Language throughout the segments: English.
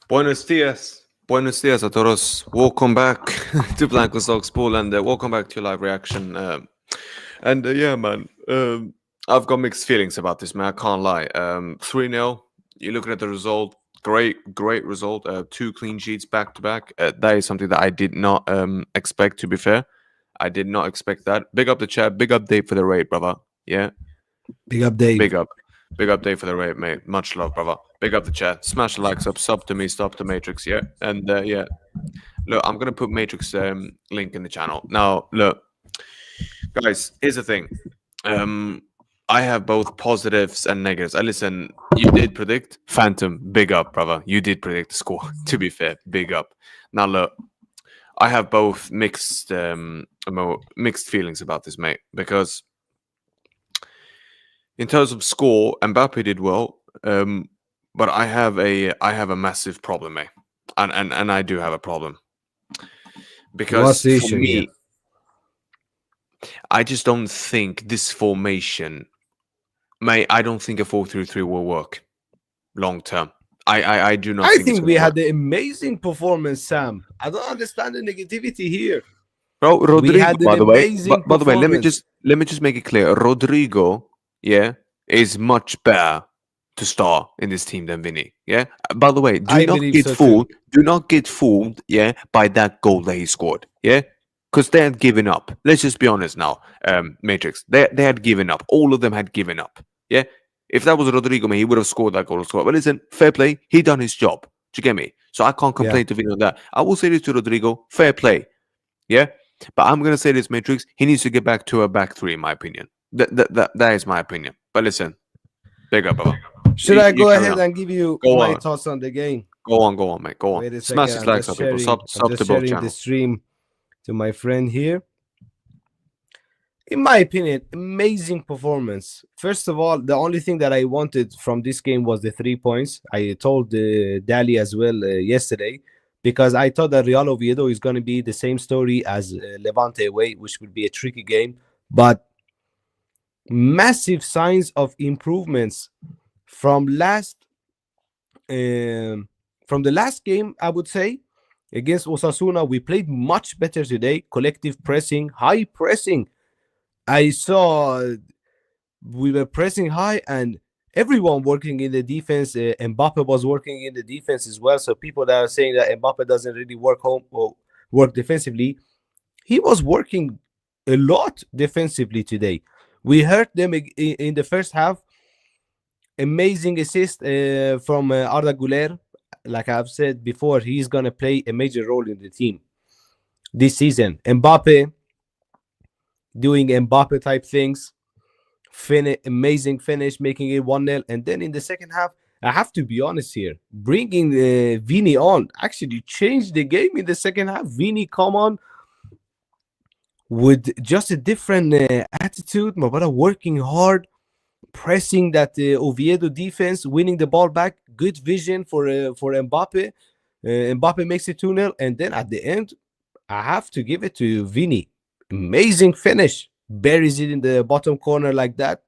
Buenos dias. Buenos dias a todos. Welcome back to Blanco Stocks Pool and welcome back to your live reaction. Yeah, man. I've got mixed feelings about this, man. I can't lie. 3-0. You're looking at the result. Great result. 2 clean sheets back to back. That is something that I did not expect, to be fair. I did not expect that. Big up the chat. Big up Dave for the raid, brother. Yeah. Big up, Dave. Big up. Big up Dave for the raid, mate. Much love, brother. Big up the chat. Smash the likes up. Sub to me. Stop to Matrix. Yeah. And yeah. Look, I'm going to put Matrix link in the channel. Now, look. Guys, here's the thing. I have both positives and negatives. Listen, you did predict Phantom. Big up, brother. You did predict the score. To be fair, big up. Now, look. I have both mixed feelings about this, mate, because in terms of score, Mbappe did well, but I have a massive problem, mate, and I do have a problem because for me, I just don't think this formation, mate. I don't think a 4-3-3 will work long term. I do not. I think we had an amazing performance, Sam. I don't understand the negativity here. Bro, Rodrigo, by the way, let me just make it clear. Rodrigo, yeah, is much better to start in this team than Vinny. Yeah. By the way, do not get fooled, yeah, by that goal that he scored. Yeah. Because they had given up. Let's just be honest now, Matrix. They had given up. All of them had given up. Yeah. If that was Rodrigo, man, he would have scored that goal as well. But listen, fair play. He done his job. Do you get me? So I can't complain to Vinny on that. I will say this to Rodrigo. Fair play. Yeah. But I'm going to say this, Matrix. He needs to get back to a back three, in my opinion. That is my opinion. But listen, big up, brother. Should I go ahead and give you my thoughts on the game? Go on, mate. Go on. Smash his likes up, people. Sub to both channels. The stream to my friend here. In my opinion, amazing performance. First of all, the only thing that I wanted from this game was the 3 points. I told Dali as well yesterday, because I thought that Real Oviedo is going to be the same story as Levante away, which would be a tricky game. But massive signs of improvements from the last game, I would say, against Osasuna. We played much better today. Collective pressing, high pressing. I saw we were pressing high and everyone working in the defense. Mbappe was working in the defense as well. So people that are saying that Mbappe doesn't really work defensively, he was working a lot defensively today. We hurt them in the first half. Amazing assist from Arda Güler. Like I've said before, he's going to play a major role in the team this season. Mbappe doing Mbappe type things. Amazing finish, making it 1-0. And then in the second half, I have to be honest here, bringing Vini on actually changed the game in the second half. Vini come on with just a different attitude. Mabara working hard, pressing that Oviedo defense, winning the ball back. Good vision for Mbappe. Mbappe makes it 2-0. And then at the end, I have to give it to Vini. Amazing finish. Buries it in the bottom corner like that.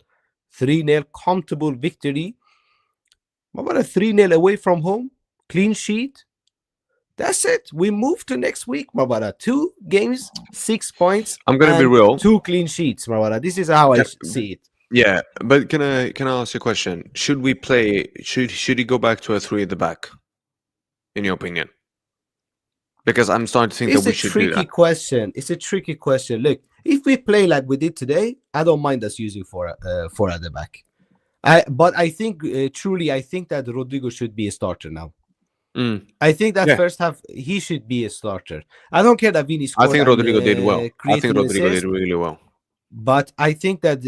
3-0 comfortable victory. About a 3-0 away from home. Clean sheet. That's it. We move to next week, Mabara. 2 games, 6 points. I'm gonna be real. 2 clean sheets, Mabara. This is how I see it. Yeah, but can I ask you a question? Should we play? Should he go back to a 3 at the back? In your opinion? Because I'm starting to think that we should do that. It's a tricky question. Look, if we play like we did today, I don't mind us using 4 at the back. But I think truly, I think that Rodrigo should be a starter now. I think that first half he should be a starter. I don't care that Vini scored. I think Rodrigo did well. I think Rodrigo did really well. But I think that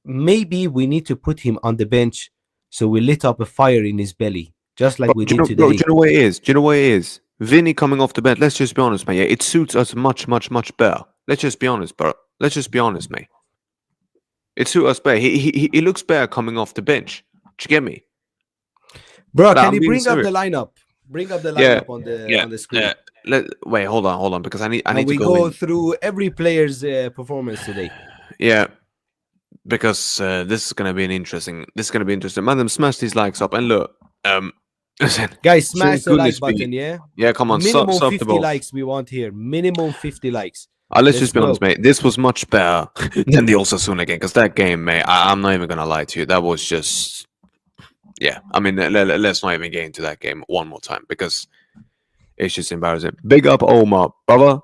maybe we need to put him on the bench so we lit up a fire in his belly, just like we did today. Do you know what it is? Do you know what it is? Vinny coming off the bench, let's just be honest, mate. Yeah, it suits us much better. Let's just be honest, bro. Let's just be honest, mate. It suits us better. He looks better coming off the bench. Do you get me? Bro, can you bring up the lineup? Bring up the lineup on the screen. Wait, hold on, because I need to go through every player's performance today. Yeah. Because this is gonna be interesting. Man, them smash these likes up and look, Listen, Guys, smash the like button, yeah? Yeah, come on. Minimum 50 likes we want here. Minimum 50 likes. Let's just be honest, mate. This was much better than the Osasuna game, because that game, mate, I'm not even going to lie to you. That was just... Yeah, I mean, let's not even get into that game one more time, because it's just embarrassing. Big up Omar, brother.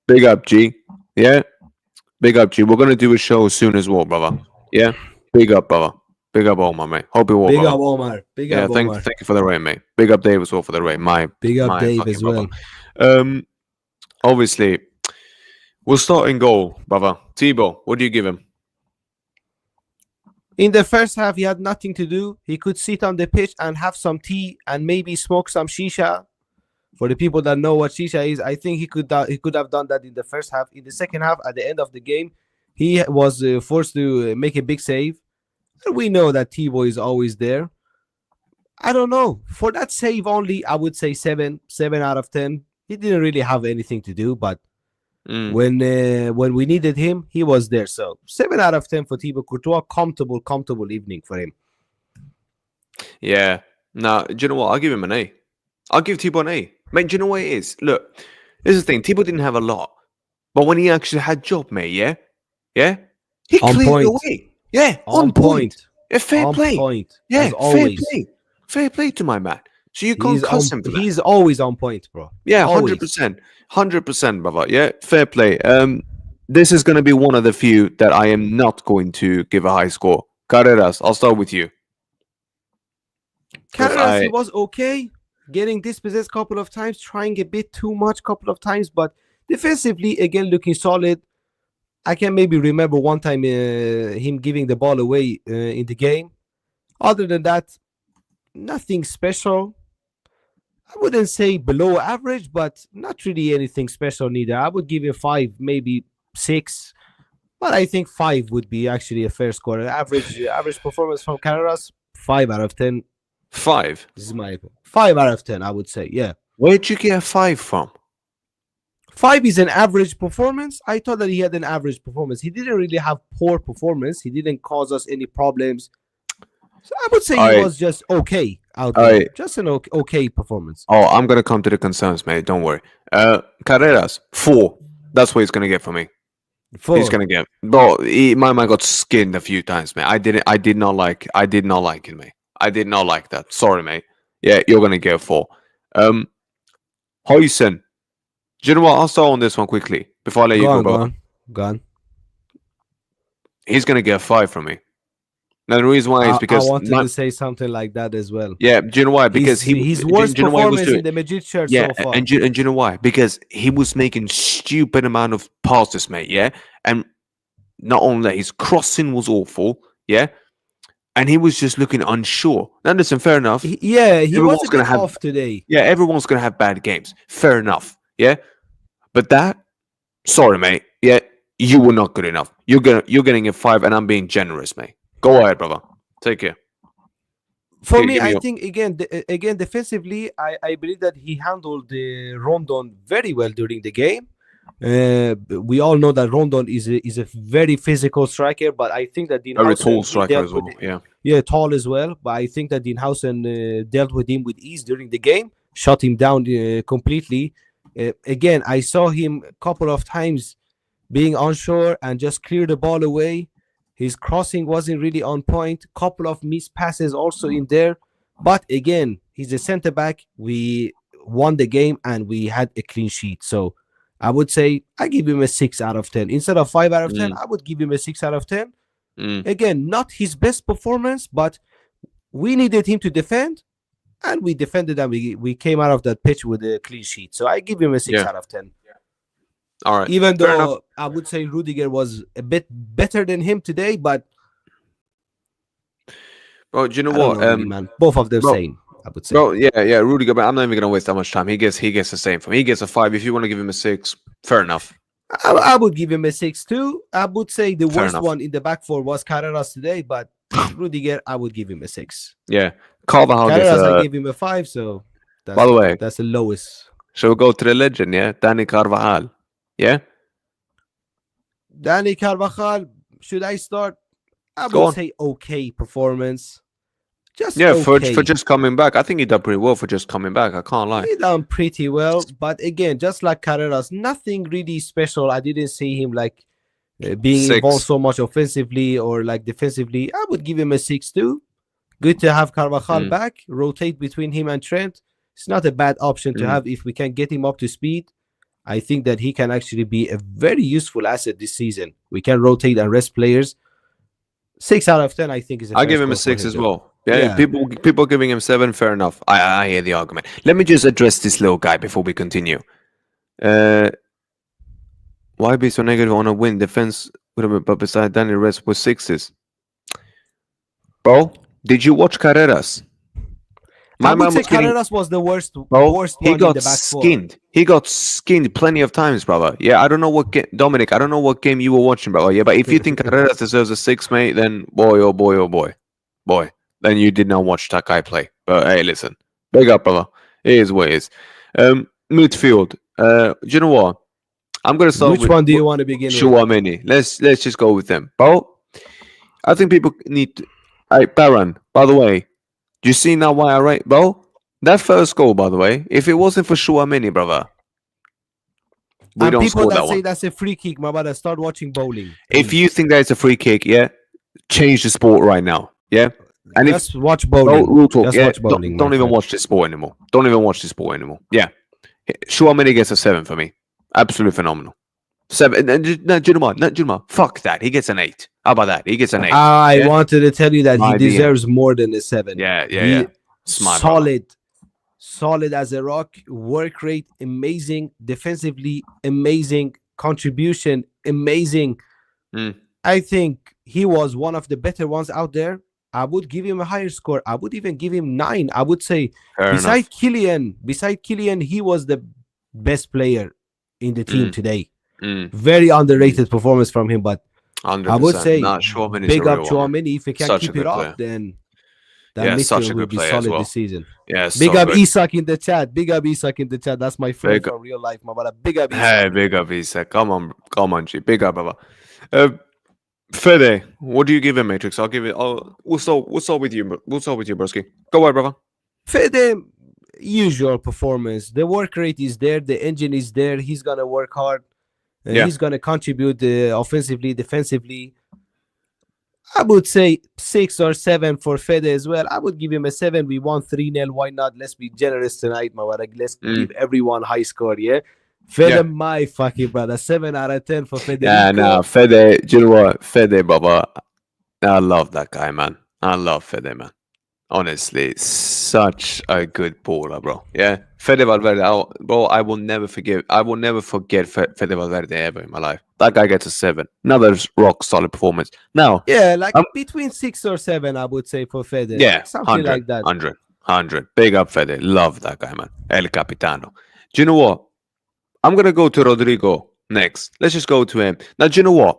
Big up G. Yeah? Big up G. We're going to do a show soon as well, brother. Yeah? Big up, brother. Big up Omar, mate. Hope you well, Big brother. up Omar. Big up Omar. Thank you for the rain, mate. Big up Dave as well for the rain. Big up Dave as well. Obviously, we'll start in goal, brother. Thibaut, what do you give him? In the first half, he had nothing to do. He could sit on the pitch and have some tea and maybe smoke some shisha. For the people that know what shisha is, I think he could have done that in the first half. In the second half, at the end of the game, he was forced to make a big save. And we know that Thibaut is always there. I don't know. For that save only, I would say 7 out of 10. He didn't really have anything to do, but when we needed him, he was there. So 7 out of 10 for Thibaut Courtois. Comfortable evening for him. Yeah. Now, do you know what? I'll give him an A. I'll give Thibaut an A. Mate, do you know what it is? Look, this is the thing. Thibaut didn't have a lot. But when he actually had job, mate, yeah? Yeah? He cleared it away. Yeah, on point. Yeah, fair play. Point, yeah, fair play. Fair play to my man. So you can't cuss him for that. He's always on point, bro. Yeah, 100%. 100%, brother. Yeah, fair play. This is going to be one of the few that I am not going to give a high score. Carreras, I'll start with you. Carreras, he was okay. Getting dispossessed a couple of times, trying a bit too much couple of times, but defensively, again, looking solid. I can maybe remember one time him giving the ball away in the game. Other than that, nothing special. I wouldn't say below average, but not really anything special neither. I would give him 5, maybe 6. But I think 5 would be actually a fair score. Average performance from Carreras, 5 out of 10. 5? This is my opinion. 5 out of 10, I would say, yeah. Where'd you get a 5 from? 5 is an average performance. I thought that he had an average performance. He didn't really have poor performance. He didn't cause us any problems. So I would say he was just okay out there. Just an okay performance. Oh, I'm going to come to the concerns, mate. Don't worry. Carreras, 4. That's what he's going to get from me. 4. He's going to get. Bro, my man got skinned a few times, mate. I did not like it, mate. I did not like that. Sorry, mate. Yeah, you're going to get 4. Huysen. Do you know what? I'll start on this one quickly before I let you go, bro. Go on. He's going to get 5 from me. Now, the reason why is because... I wanted to say something like that as well. Yeah, do you know why? Because his worst performance in the Madrid shirt so far. And do you know why? Because he was making stupid amount of passes, mate, yeah? And not only that, his crossing was awful, yeah? And he was just looking unsure. Now, listen, fair enough. He was going to have off today. Yeah, everyone's going to have bad games. Fair enough, yeah? But that... Sorry, mate. Yeah, you were not good enough. You're getting a 5, and I'm being generous, mate. Go ahead, brother. Take care. For me, I think again defensively, I believe that he handled Rondon very well during the game. We all know that Rondon is a very physical striker, but I think that very tall striker as well. Yeah, tall as well. But I think that Dinhausen dealt with him with ease during the game, shut him down completely. Again, I saw him a couple of times being onshore and just clear the ball away. His crossing wasn't really on point. Couple of missed passes also in there. But again, he's a center back. We won the game and we had a clean sheet. So I would say I give him a 6 out of 10. Instead of 5 out of 10, I would give him a 6 out of 10. Again, not his best performance, but we needed him to defend. And we defended and we came out of that pitch with a clean sheet. So I give him a 6 out of 10. All right. Even though I would say Rudiger was a bit better than him today, but bro, do you know what? Really, man. Both of them same, I would say. Bro, yeah, Rudiger, but I'm not even gonna waste that much time. He gets the same from me. He gets a 5. If you want to give him a 6, fair enough. I would give him a 6 too. I would say the worst one in the back four was Carreras today, but Rudiger, I would give him a 6. Yeah, Carvajal Carreras, I give him a 5. So by the way, that's the lowest. Shall we go to the legend? Yeah, Dani Carvajal. Yeah, Dani Carvajal. Should I start? I would say okay performance. just for okay. just coming back. I think he done pretty well for just coming back. I can't lie. He done pretty well, but again, just like Carreras, nothing really special. I didn't see him like being 6. involved so much offensively or like defensively. I would give him a 6-2. Good to have Carvajal back. Rotate between him and Trent. It's not a bad option to have if we can get him up to speed. I think that he can actually be a very useful asset this season. We can rotate and rest players. 6 out of 10, I think, is a I fair give him a score 6 for as him. well. Yeah, people giving him 7. Fair enough. I hear the argument. Let me just address this little guy before we continue. Why be so negative on a win? Defense would have been, but beside Danny, rest was 6s. Bro, did you watch Carreras? I would say Carreras was the worst one in the back skinned. He got skinned plenty of times, brother. Yeah, I don't know what Dominic, I don't know what game you were watching, brother. Yeah, but if you think Carreras deserves a 6, mate, then boy, oh boy, oh boy. Boy, then you did not watch that guy play. But hey, listen. Big up, brother. It is what it is. Midfield. Do you know what? I'm gonna start Which one do you want to begin with? Chouameni. Let's just go with them. Bro, I think people need to... Hey, Baron, by the way, do you see now why I rate, bro? That first goal, by the way, if it wasn't for Chouameni, brother, we don't score that one. People that say that's a free kick, my brother, start watching bowling. If you think that it's a free kick, yeah, change the sport right now, yeah? And just watch bowling. Rule talk, just watch bowling. Don't even watch this sport anymore. Don't even watch this sport anymore. Yeah. Chouameni gets a 7 for me. Absolutely phenomenal. 7. No, Junma, fuck that. He gets an 8. How about that? He gets an 8. I wanted to tell you that he deserves more than a 7. Yeah. Smart, solid as a rock. Work rate amazing. Defensively amazing. Contribution amazing. I think he was one of the better ones out there. I would give him a higher score. I would even give him 9. I would say beside Kylian, he was the best player in the team today. Very underrated performance from him, but 100%. I would say big up Chouameni. If he can keep it up, then that midfield will be solid this season. Yeah, big up Isak in the chat. That's my friend from real life, my brother. Big up Isak. Hey, big up Isak. Come on, G. Big up, brother. Fede, what do you give him, Matrix? I'll give it. We'll start with you. We'll start with you, broski. Go ahead, brother. Fede, usual performance. The work rate is there. The engine is there. He's gonna work hard. He's gonna contribute offensively, defensively. I would say 6 or 7 for Fede as well. I would give him a 7. We won 3-0. Why not? Let's be generous tonight, my brother. Let's give everyone high score, yeah? Fede, my fucking brother. 7 out of 10 for Fede. Yeah, no, Fede. Do you know what? Fede, brother. I love that guy, man. I love Fede, man. Honestly, such a good baller, bro. Yeah, Fede Valverde, bro. I will never forget Fede Valverde ever in my life. That guy gets a 7. Another rock solid performance. Now, like between 6 or 7, I would say for Fede. Yeah, something like that. 100. Big up Fede. Love that guy, man. El Capitano. Do you know what? I'm gonna go to Rodrigo next. Let's just go to him. Now, do you know what?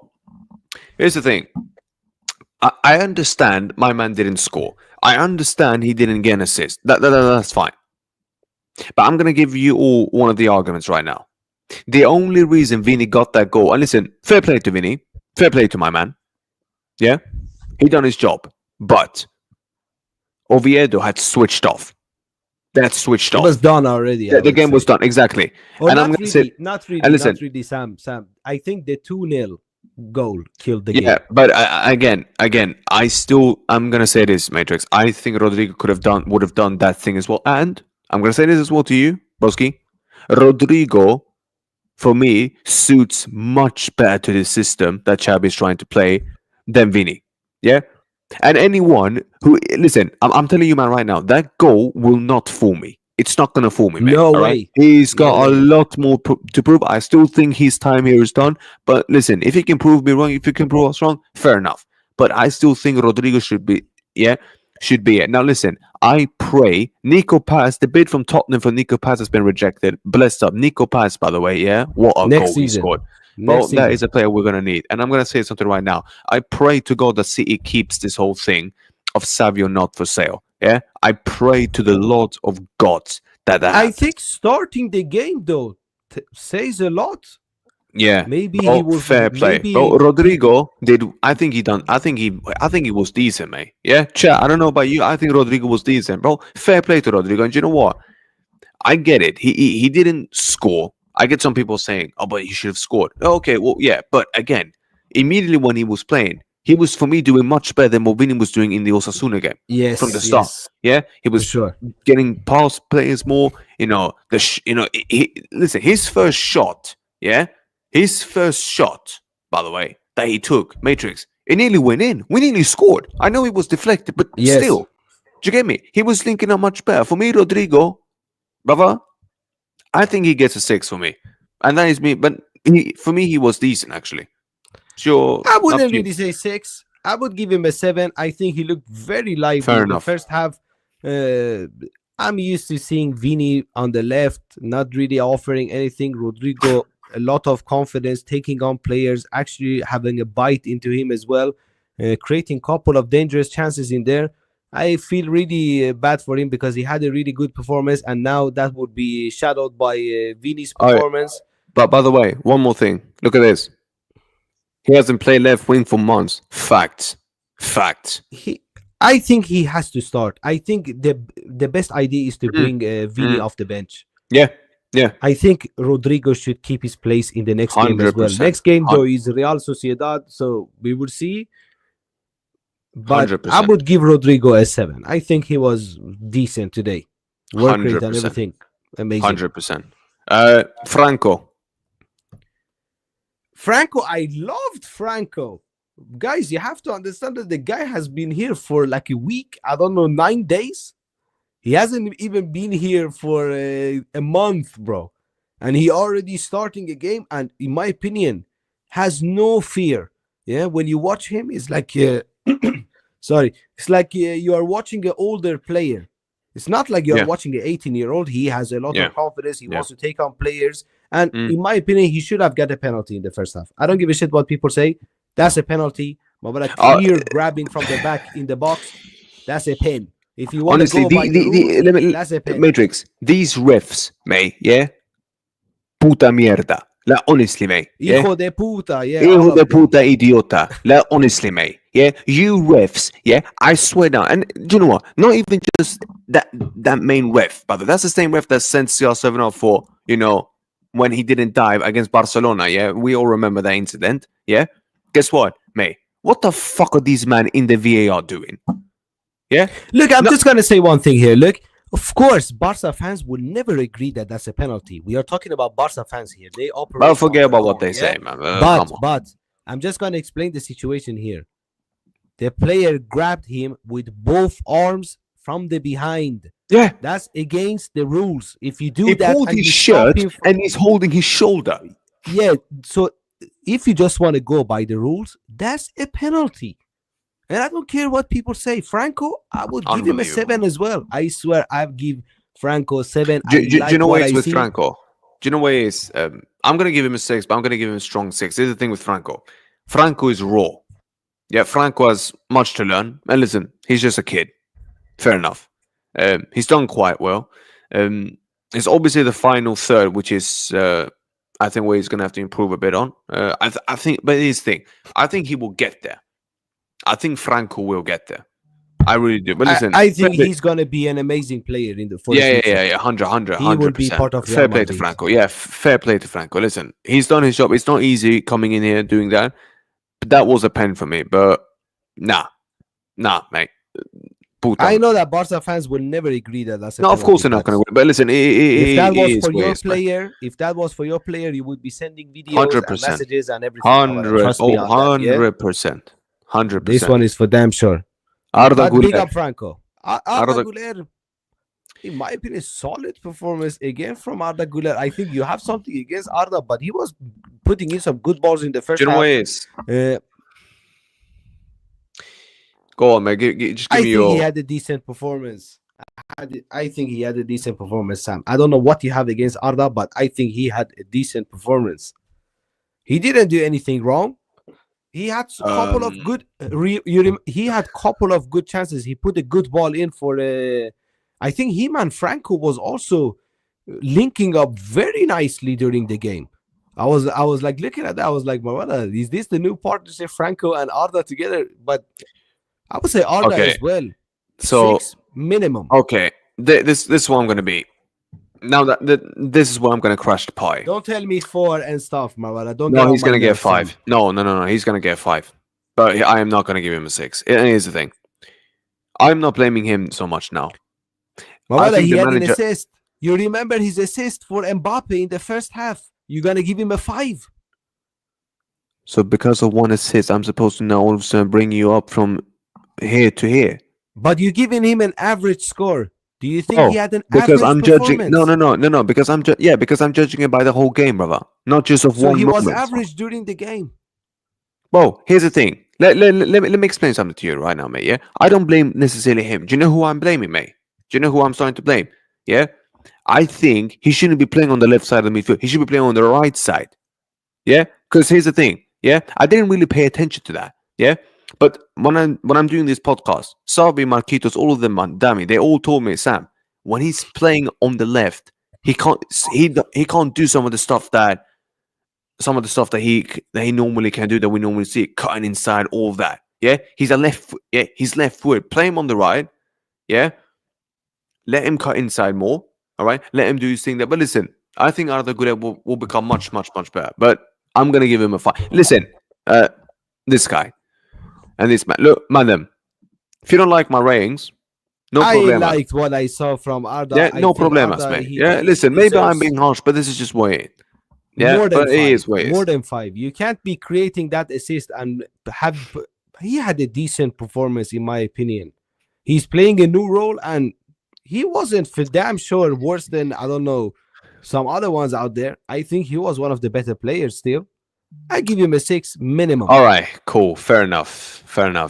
Here's the thing. I understand my man didn't score. I understand he didn't get an assist. That's fine. But I'm going to give you all one of the arguments right now. The only reason Vini got that goal, and listen, fair play to Vini. Fair play to my man. Yeah? He done his job. But Oviedo had switched off. That switched off. It was done already. The game was done, exactly. And I'm going to say... Not really, Sam. I think the 2-0 goal killed the game. Yeah, but again, I'm gonna say this, Matrix. I think Rodrigo would have done that thing as well. And I'm gonna say this as well to you, Boski. Rodrigo, for me, suits much better to the system that Xabi is trying to play than Vini. Yeah, and anyone who listen, I'm telling you, man, right now, that goal will not fool me. It's not going to fool me, man. No way. Right? He's got a lot more to prove. I still think his time here is done. But listen, if he can prove me wrong, if he can prove us wrong, fair enough. But I still think Rodrigo should be it. Now, listen, I pray Nico Paz, the bid from Tottenham for Nico Paz has been rejected. Blessed up. Nico Paz, by the way, yeah? What a goal he scored. Well, that is a player we're going to need. And I'm going to say something right now. I pray to God that City keeps this whole thing of Savio not for sale. Yeah, I pray to the Lord of God that I think starting the game though says a lot. Yeah. Maybe Bro, he was fair play. maybe Bro, Rodrigo did. I think he was decent, mate. Yeah, chat. I don't know about you. I think Rodrigo was decent, bro. Fair play to Rodrigo. And you know what? I get it. He didn't score. I get some people saying, "Oh, but he should have scored." Okay, well, yeah, but again, immediately when he was playing, he was for me doing much better than what Vini was doing in the Osasuna game from the start. yes, Yeah, he for was sure. getting past players more. Listen, his first shot, yeah, his first shot, by the way, that he took, Matrix, it nearly went in. We nearly scored. I know it was deflected, but Yes. still, do you get me? He was linking up much better. For me, Rodrigo, brother, I think he gets a 6 for me, and that is me. But for me, he was decent actually. Sure, I wouldn't really say 6. I would give him a 7. I think he looked very lively fair in the enough. first half. I'm used to seeing Vini on the left, not really offering anything. Rodrigo, a lot of confidence, taking on players, actually having a bite into him as well, creating a couple of dangerous chances in there. I feel really bad for him because he had a really good performance, and now that would be shadowed by Vini's performance. But by the way, one more thing. Look at this. He hasn't played left wing for months. Facts. I think he has to start. I think the best idea is to bring Vini off the bench. Yeah. I think Rodrigo should keep his place in the next game as well. 100%. Next game though is Real Sociedad, so we will see. But 100%. I would give Rodrigo a 7. I think he was decent today. Work rate and everything. Amazing. 100%. Franco, I loved Franco. Guys, you have to understand that the guy has been here for like a week. I don't know, 9 days. He hasn't even been here for a month, bro. And he already starting a game. And in my opinion, has no fear. Yeah, when you watch him, it's like, sorry, it's like you are watching an older player. It's not like you're watching an 18-year-old. He has a lot of confidence. He wants to take on players. And in my opinion, he should have got a penalty in the first half. I don't give a shit what people say. That's a penalty. But a clear grabbing from the back in the box, that's a pen. If you want honestly, to go by the rules, that's a pen. Matrix, these refs, mate, yeah? Puta mierda. Like, honestly, mate. Hijo de puta, yeah. Hijo de puta idiota. Like, honestly, mate. Yeah? You refs, yeah? I swear down. And do you know what? Not even just that main ref, but that's the same ref that sent CR7 off for, when he didn't dive against Barcelona, yeah? We all remember that incident, yeah? Guess what, mate? What the fuck are these men in the VAR doing? Yeah? Look, I'm just going to say one thing here. Look, of course, Barca fans will never agree that that's a penalty. We are talking about Barca fans here. They operate. Well, forget about what they say, man. But I'm just going to explain the situation here. The player grabbed him with both arms from the behind. Yeah. That's against the rules. If you do he that, pulled his shirt and he's holding his shoulder. Yeah. So if you just want to go by the rules, that's a penalty. And I don't care what people say. Franco, I would give him a 7 as well. I swear, I would give Franco a 7. Do you know what it is with Franco? Do you know what it is? I'm going to give him a 6, but I'm going to give him a strong 6. Here's the thing with Franco. Franco is raw. Yeah, Franco has much to learn. And listen, he's just a kid. Fair enough. He's done quite well. It's obviously the final third, which is, I think, where he's going to have to improve a bit on. I think, but here's the thing. I think he will get there. I think Franco will get there. I really do. But listen, I think he's going to be an amazing player in the future. Yeah, 100%. He will be part of fair play to Franco. Yeah, fair play to Franco. Listen, he's done his job. It's not easy coming in here doing that. But that was a pen for me. But nah, mate. Puta. I know that Barca fans will never agree that that's a penalty. Of course they're not going to win. But listen, if that was for your player, you would be sending videos 100%. And messages and everything. 100%. 100%. This one is for damn sure. Arda Güler. Big up Franco. Arda Güler, in my opinion, solid performance again from Arda Güler. I think you have something against Arda, but he was putting in some good balls in the first half. Go on, man. Just give me your... I think he had a decent performance. I think he had a decent performance, Sam. I don't know what you have against Arda, but I think he had a decent performance. He didn't do anything wrong. He had a couple of good. He had couple of good chances. He put a good ball in for. I think him and Franco was also linking up very nicely during the game. I was like looking at that. I was like, Marwala, is this the new partnership, Franco and Arda together? But I would say Arda Okay. as well. So 6 minimum. okay, this is what I'm gonna be. Now that this is where I'm gonna crush the pie. Don't tell me 4 and stuff, Marwala. Don't No, get on he's my gonna get nerves, 5. Sam. No. He's gonna get 5. But I am not gonna give him a 6. And here's the thing. I'm not blaming him so much now. Marwala, he had an assist. You remember his assist for Mbappe in the first half. You're gonna give him a 5. So because of one assist, I'm supposed to now all of a sudden bring you up from here to here. But you're giving him an average score. Do you think he had an because average I'm performance? judging. No. Because I'm judging it by the whole game, brother. Not just of So one he moment. was average during the game. Well, here's the thing. Let me explain something to you right now, mate. Yeah, I don't blame necessarily him. Do you know who I'm blaming, mate? Do you know who I'm starting to blame? Yeah, I think he shouldn't be playing on the left side of the midfield. He should be playing on the right side. Yeah, because here's the thing. Yeah, I didn't really pay attention to that. Yeah, but when I'm doing this podcast, Sabi, Marquitos, all of them, man, damn, they all told me, Sam, when he's playing on the left, he can't do some of the stuff that he normally can do, that we normally see, cutting inside, all of that. Yeah, he's left foot. Play him on the right. Yeah, let him cut inside more. All right, let him do his thing there. But listen, I think Arda Güler will become much better. But I'm gonna give him a 5. Listen, this guy and this man. Look, madam, if you don't like my ratings, no problem. I liked what I saw from Arda. Yeah, no problemas, mate. Yeah, listen, maybe I'm being harsh, but this is just what it is. Yeah, more than but 5. it is what it is. More than 5. You can't be creating that assist and have. He had a decent performance, in my opinion. He's playing a new role, and he wasn't for damn sure worse than, I don't know, some other ones out there. I think he was one of the better players still. I give him a 6 minimum. All right, cool. Fair enough.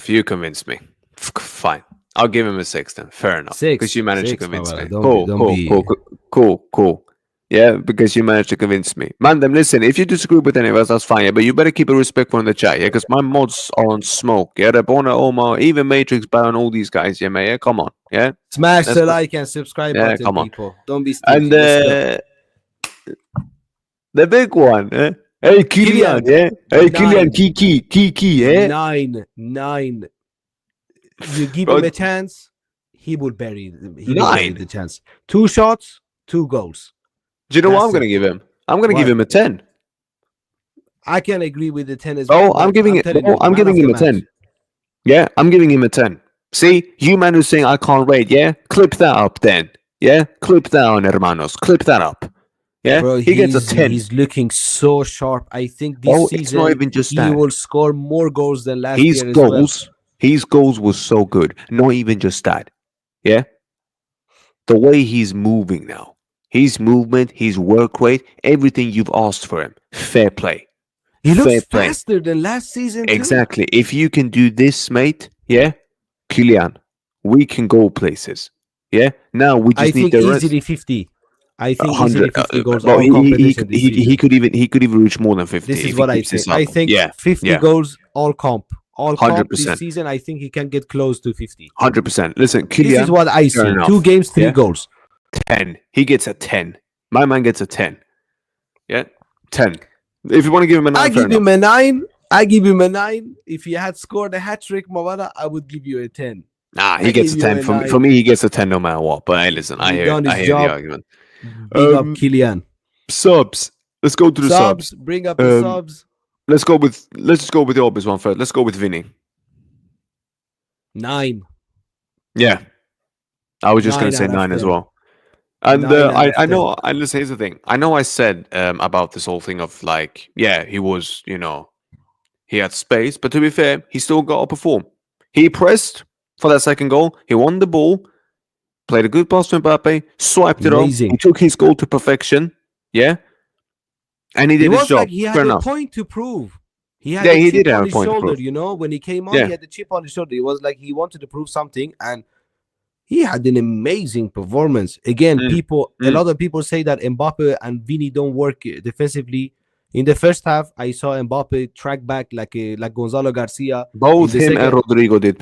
You convinced me. Fine. I'll give him a 6 then. Fair enough. 6. Because you managed to convince me. Cool. Yeah, because you managed to convince me. Mandem, listen, if you disagree with any of us, that's fine, yeah, but you better keep it respectful in the chat, yeah, because my mods are on smoke, yeah, Rabona, Omar, even Matrix, Baron, all these guys, yeah, mate, yeah, come on, yeah? Smash the like and subscribe button, come on. people. Don't be stingy. And the big one, eh? Hey, Kylian, yeah? Hey, Kylian, Kiki, yeah? 9. You give him a chance, he will bury the chance. 2 shots, 2 goals. Do you know what I'm going to give him? I'm going to give him a 10. I can agree with the 10 as well. Oh, I'm giving him a 10. Yeah, I'm giving him a 10. See, you man who's saying I can't rate, yeah? Clip that up then. Yeah? Clip that on, hermanos. Clip that up. Yeah? Bro, he gets a 10. He's looking so sharp. I think this season it's not even just he will score more goals than last year as well. His goals was so good. Not even just that. Yeah? The way he's moving now. His movement, his work rate, everything you've asked for him. Fair play. He looks faster than last season. Exactly. If you can do this, mate, yeah, Kylian, we can go places. Yeah. Now we just need the rest. Easily 50. I think 100 easily 50 goals. He could even reach more than 50. This is what I think. I think 50 goals all comp. All 100%. This season, I think he can get close to 50. 100%. Listen, Kylian. This is what I see. Enough. 2 games, 3 goals. 10. He gets a 10. My man gets a 10. Yeah, 10. If you want to give him a 9, I give him a 9. I give him a 9. If he had scored a hat trick, Mawada, I would give you a 10. Nah, he gets a 10. For me, he gets a 10 no matter what. But hey, listen, I hear the argument. Big up Kylian. Subs. Let's go to the subs. Bring up the subs. Let's just go with the obvious one first. Let's go with Vinny. 9. Yeah. I was just going to say 9 as well. And I know, and listen, here's the thing. I know I said about this whole thing of like, yeah, he was, he had space, but to be fair, he still got to perform. He pressed for that second goal. He won the ball, played a good pass to Mbappe, swiped it off. He took his goal to perfection. Yeah. And he did his job. Like he had a point to prove. He had he chip did have on a his point shoulder, to prove. When he came on, he had the chip on his shoulder. It was like he wanted to prove something, and he had an amazing performance. Again, a lot of people say that Mbappe and Vini don't work defensively. In the first half, I saw Mbappe track back like Gonzalo Garcia. Both him and Rodrigo did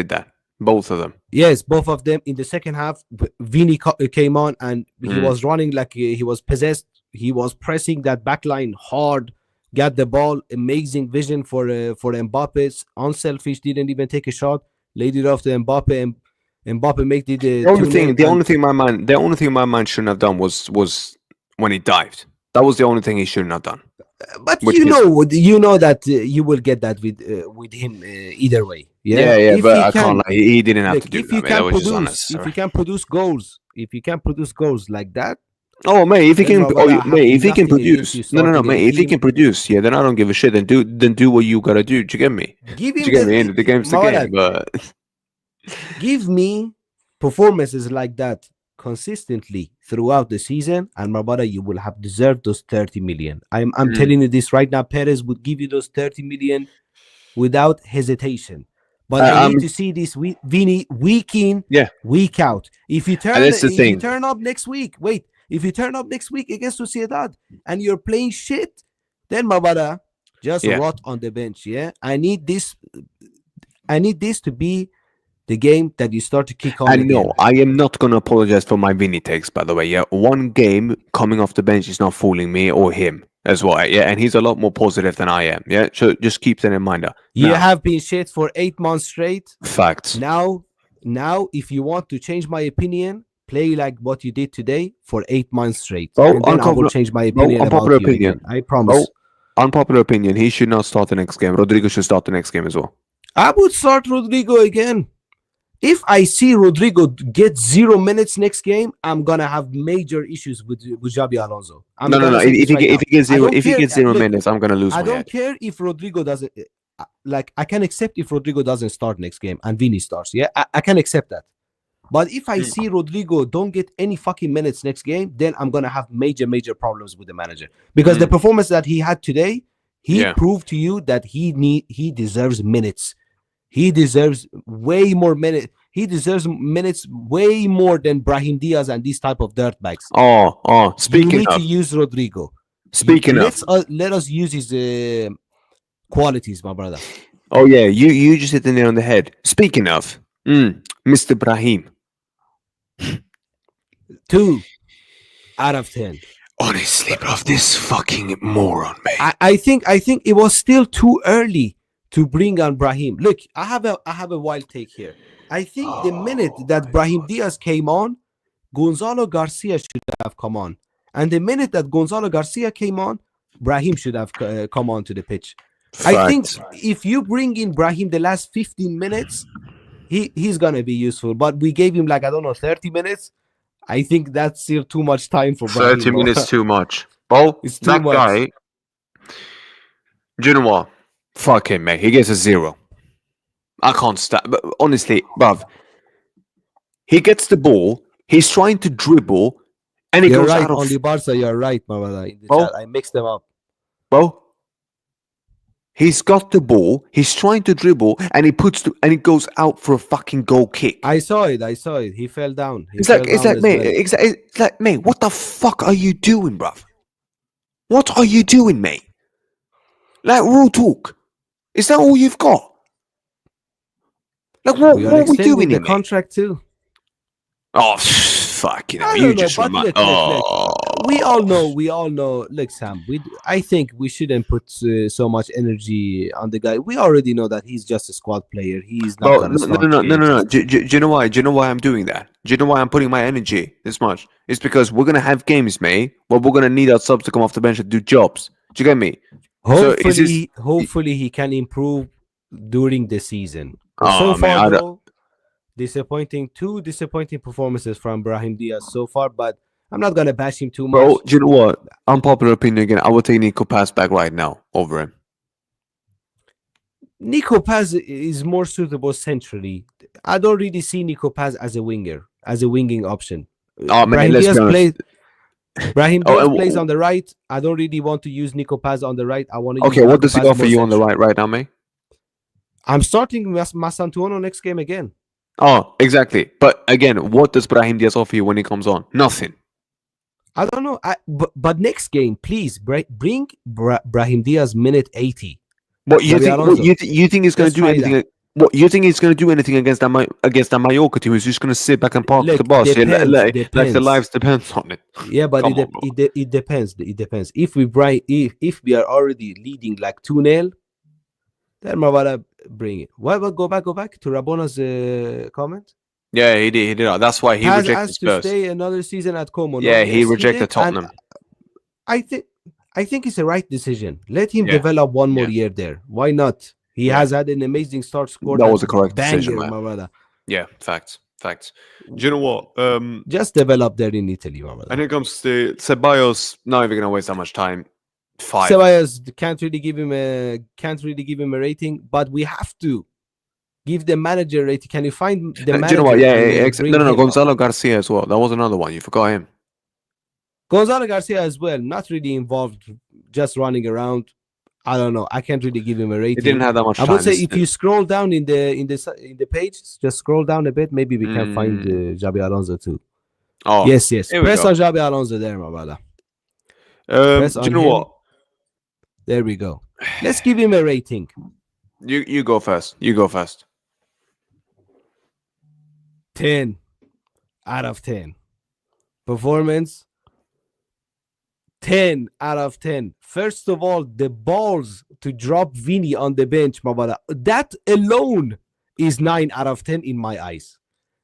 that. Both of them. Yes, both of them. In the second half, Vini came on and he was running like he was possessed. He was pressing that back line hard, got the ball, amazing vision for Mbappe. Unselfish, didn't even take a shot, laid it off to Mbappe, and Mbappe made it. The only thing my man shouldn't have done was when he dived. That was the only thing he shouldn't have done. But you know that you will get that with him either way. Yeah. But I can't lie. He didn't have to do that. If you can produce goals, like that. Oh, mate, if he can produce. No, mate, if he can produce, yeah, then I don't give a shit. Then do what you gotta do. Do you get me? The game's the game. But give me performances like that consistently throughout the season, and my brother, you will have deserved those 30 million. I'm telling you this right now. Perez would give you those 30 million without hesitation. But I need to see this Vini week in, week out. If you turn up next week against Sociedad and you're playing shit, then my brother, just rot on the bench. Yeah, I need this to be the game that you start to kick on. And no, I am not going to apologize for my Vini takes, by the way. Yeah, one game coming off the bench is not fooling me or him as well. Yeah, and he's a lot more positive than I am. Yeah, so just keep that in mind. You have been shit for 8 months straight. Facts. Now, if you want to change my opinion, play like what you did today for 8 months straight. And then I will change my opinion. Unpopular opinion. I promise. Unpopular opinion. He should not start the next game. Rodrigo should start the next game as well. I would start Rodrigo again. If I see Rodrigo get 0 minutes next game, I'm gonna have major issues with Xabi Alonso. No. If he gets 0 minutes, I'm gonna lose. I don't care if Rodrigo doesn't. I can accept if Rodrigo doesn't start next game and Vini starts. Yeah, I can accept that. But if I see Rodrigo don't get any fucking minutes next game, then I'm gonna have major problems with the manager, because the performance that he had today, he proved to you that he deserves minutes. He deserves way more minutes. He deserves minutes way more than Brahim Diaz and these type of dirtbags. Speaking you need to use Rodrigo. Let us use his qualities, my brother. Oh yeah, you just hit the nail on the head. Speaking of, Mr. Brahim. 2 out of 10. Honestly, bro, this fucking moron, man. I think it was still too early to bring on Brahim. Look, I have a wild take here. I think the minute that Brahim Diaz came on, Gonzalo Garcia should have come on. And the minute that Gonzalo Garcia came on, Brahim should have come on to the pitch. Fact. I think if you bring in Brahim the last 15 minutes, he's going to be useful. But we gave him 30 minutes. I think that's still too much time for Brahim. 30 minutes too much. Well, it's that much. Guy, do you know what? Fuck him, mate. He gets a 0. I can't stand. But honestly, bruv, he gets the ball. He's trying to dribble, and he goes out of. Only Barca, you're right, my brother. In the chat. I mixed them up. Bro, he's got the ball. He's trying to dribble, and he goes out for a fucking goal kick. I saw it. He fell down. Mate, what the fuck are you doing, bruv? What are you doing, mate? Real talk. Is that all you've got? What are we doing the contract too? Oh, fuck! You just remind. We all know. Look, Sam. I think we shouldn't put so much energy on the guy. We already know that he's just a squad player. He's not going to start. No. Do you know why? Do you know why I'm doing that? Do you know why I'm putting my energy this much? It's because we're gonna have games, mate. But we're gonna need our subs to come off the bench and do jobs. Do you get me? Hopefully, he can improve during the season. So far, though, two disappointing performances from Brahim Diaz so far, but I'm not gonna bash him too much. Bro, do you know what? Unpopular opinion again. I will take Nico Paz back right now over him. Nico Paz is more suitable centrally. I don't really see Nico Paz as a winger, as a winging option. Brahim Diaz plays on the right. I don't really want to use Nico Paz on the right. I want to. Okay, what does he offer you on the right now, mate? I'm starting Masantuono next game again. Oh, exactly. But again, what does Brahim Diaz offer you when he comes on? Nothing. I don't know. But next game, please bring Brahim Diaz minute 80. What you think he's going to do anything? What, you think he's going to do anything against that Mallorca team? He's just going to sit back and park the bus? Depends. Like the lives depends on it. Yeah, but it depends. It depends. If we are already leading like 2-0, then Mavara bring it. Why? Go back to Rabona's comment. Yeah, he did. That's why he rejected Spurs. To stay another season at Como. Yeah, he rejected Tottenham. I think it's the right decision. Let him develop one more year there. Why not? He has had an amazing start. Scored. That was a correct decision, man. Mavara. Yeah, facts. Do you know what? Just develop there in Italy, Mavara. And it comes to Ceballos, not even gonna waste that much time. 5. Ceballos can't really give him a rating, but we have to give the manager rating. Can you find the manager? Do you know what? Yeah. No. Gonzalo Garcia as well. That was another one. You forgot him. Gonzalo Garcia as well. Not really involved, just running around. I don't know. I can't really give him a rating. He didn't have that much time. I would say if you scroll down in the page, just scroll down a bit. Maybe we can find Xabi Alonso too. Oh, yes. Press on Xabi Alonso there, my brother. Do you know what? There we go. Let's give him a rating. You go first. 10 out of 10. Performance 10 out of 10. First of all, the balls to drop Vini on the bench, my brother. That alone is 9 out of 10 in my eyes.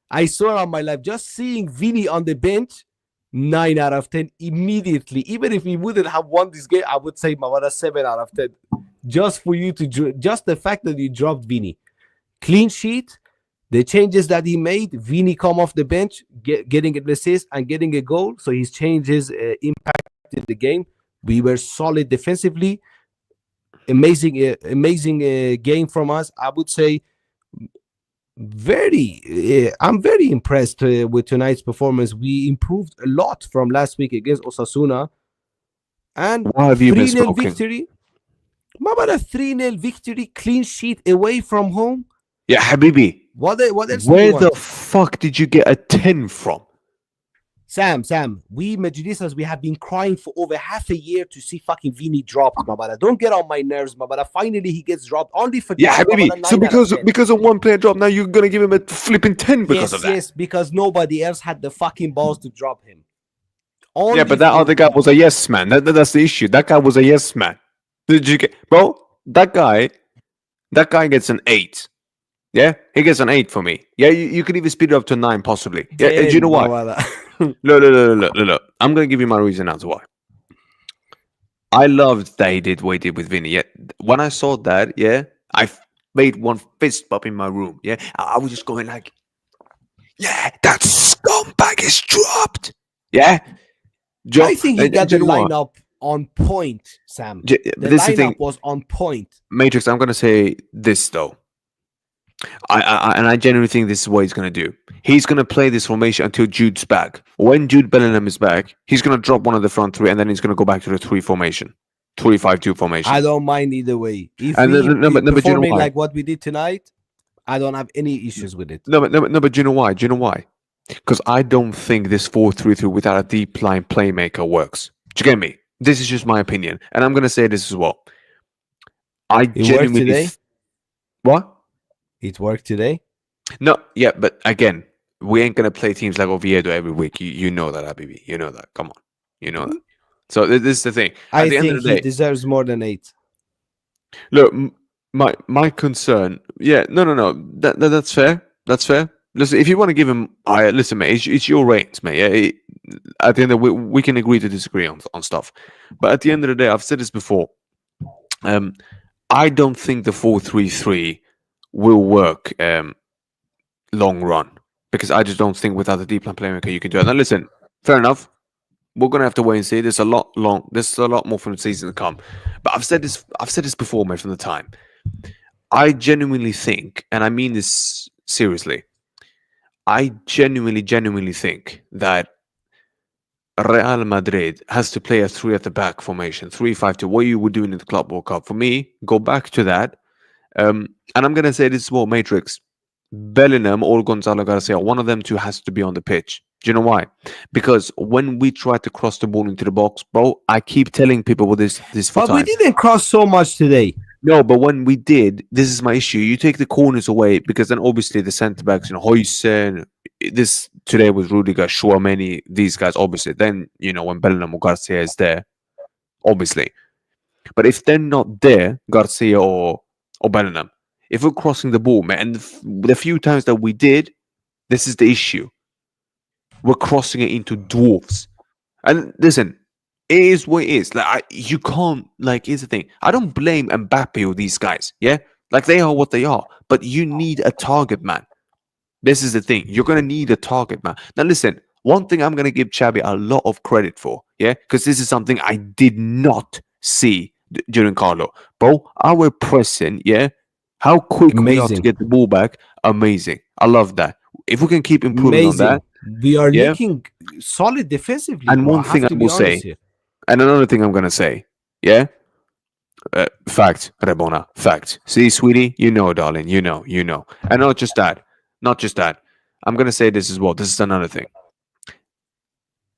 I saw it on my life. Just seeing Vini on the bench, 9 out of 10 immediately. Even if we wouldn't have won this game, I would say, my brother, 7 out of 10. Just for you to, just the fact that you dropped Vini. Clean sheet. The changes that he made, Vini come off the bench, getting an assist and getting a goal. So he's changed his impact in the game. We were solid defensively. Amazing game from us. I would say I'm very impressed with tonight's performance. We improved a lot from last week against Osasuna. And 3-0 victory. About a 3-0 victory, clean sheet away from home. Yeah, Habibi. What else? Where the fuck did you get a 10 from? Sam, we Madridistas, we have been crying for over half a year to see fucking Vini dropped, my brother. Don't get on my nerves, my brother. Finally, he gets dropped. Only for Habibi. So because of one player drop, now you're gonna give him a flipping 10 because of that? Yes, because nobody else had the fucking balls to drop him. But that other guy was a yes man. That's the issue. That guy was a yes man. Did you get, bro? That guy gets an 8. Yeah, he gets an 8 for me. Yeah, you could even speed it up to 9 possibly. Yeah, 10, do you know why? Look. I'm gonna give you my reason as to why. I loved that he did what he did with Vinny. Yeah, when I saw that, I made one fist bump in my room. Yeah, I was just going like, yeah, that scumbag is dropped. Yeah, I think he got the lineup on point, Sam. The lineup was on point. Matrix, I'm gonna say this though. I genuinely think this is what he's going to do. He's going to play this formation until Jude's back. When Jude Bellingham is back, he's going to drop one of the front three, and then he's going to go back to the 3 formation, 3-5-2 formation. I don't mind either way. If we performing like what we did tonight, I don't have any issues with it. No, but do you know why? Because I don't think this 4-3-3 without a deep line playmaker works. Do you get me? This is just my opinion, and I'm going to say this as well. I genuinely today. What? It worked today? No, yeah, but again, we ain't gonna play teams like Oviedo every week. You know that, Habibi. You know that. Come on, you know that. So this is the thing. I think he deserves more than 8. Look, my concern. Yeah, no. That's fair. That's fair. Listen, if you want to give him, listen, mate. It's your ratings, mate. Yeah. At the end of the day, we can agree to disagree on stuff, but at the end of the day, I've said this before. I don't think the 4-3-3 will work long run, because I just don't think without a deep line playmaker you can do it. Now listen, fair enough. We're gonna have to wait and see. There's a lot more from the season to come. But I've said this before, mate, from the time. I genuinely think, and I mean this seriously, I genuinely think that Real Madrid has to play a 3 at the back formation, 3-5-2, what you were doing in the Club World Cup. For me, go back to that. And I'm going to say this is what Matrix, Bellingham or Gonzalo Garcia, one of them two has to be on the pitch. Do you know why? Because when we try to cross the ball into the box, bro, I keep telling people with this for but time. We didn't cross so much today. No, but when we did, this is my issue. You take the corners away because then obviously the centre backs, Huysen, this today was Rudiger, Chouameni, these guys, obviously. Then, when Bellingham or Garcia is there, obviously. But if they're not there, Garcia or Bellingham, if we're crossing the ball, man, and the few times that we did, this is the issue. We're crossing it into dwarfs. And listen, it is what it is. Like you can't. Like here's the thing. I don't blame Mbappe or these guys. Yeah, like they are what they are. But you need a target man. This is the thing. You're gonna need a target man. Now listen. One thing I'm gonna give Xabi a lot of credit for. Yeah, because this is something I did not see during Carlo. Bro, our pressing. Yeah, how quick we are to get the ball back. Amazing. I love that. If we can keep improving on that, we are looking solid defensively. And one thing I will say, and another thing I'm gonna say, yeah, fact, Rebona, fact. See, sweetie, darling, you know, and not just that. I'm gonna say this as well. This is another thing.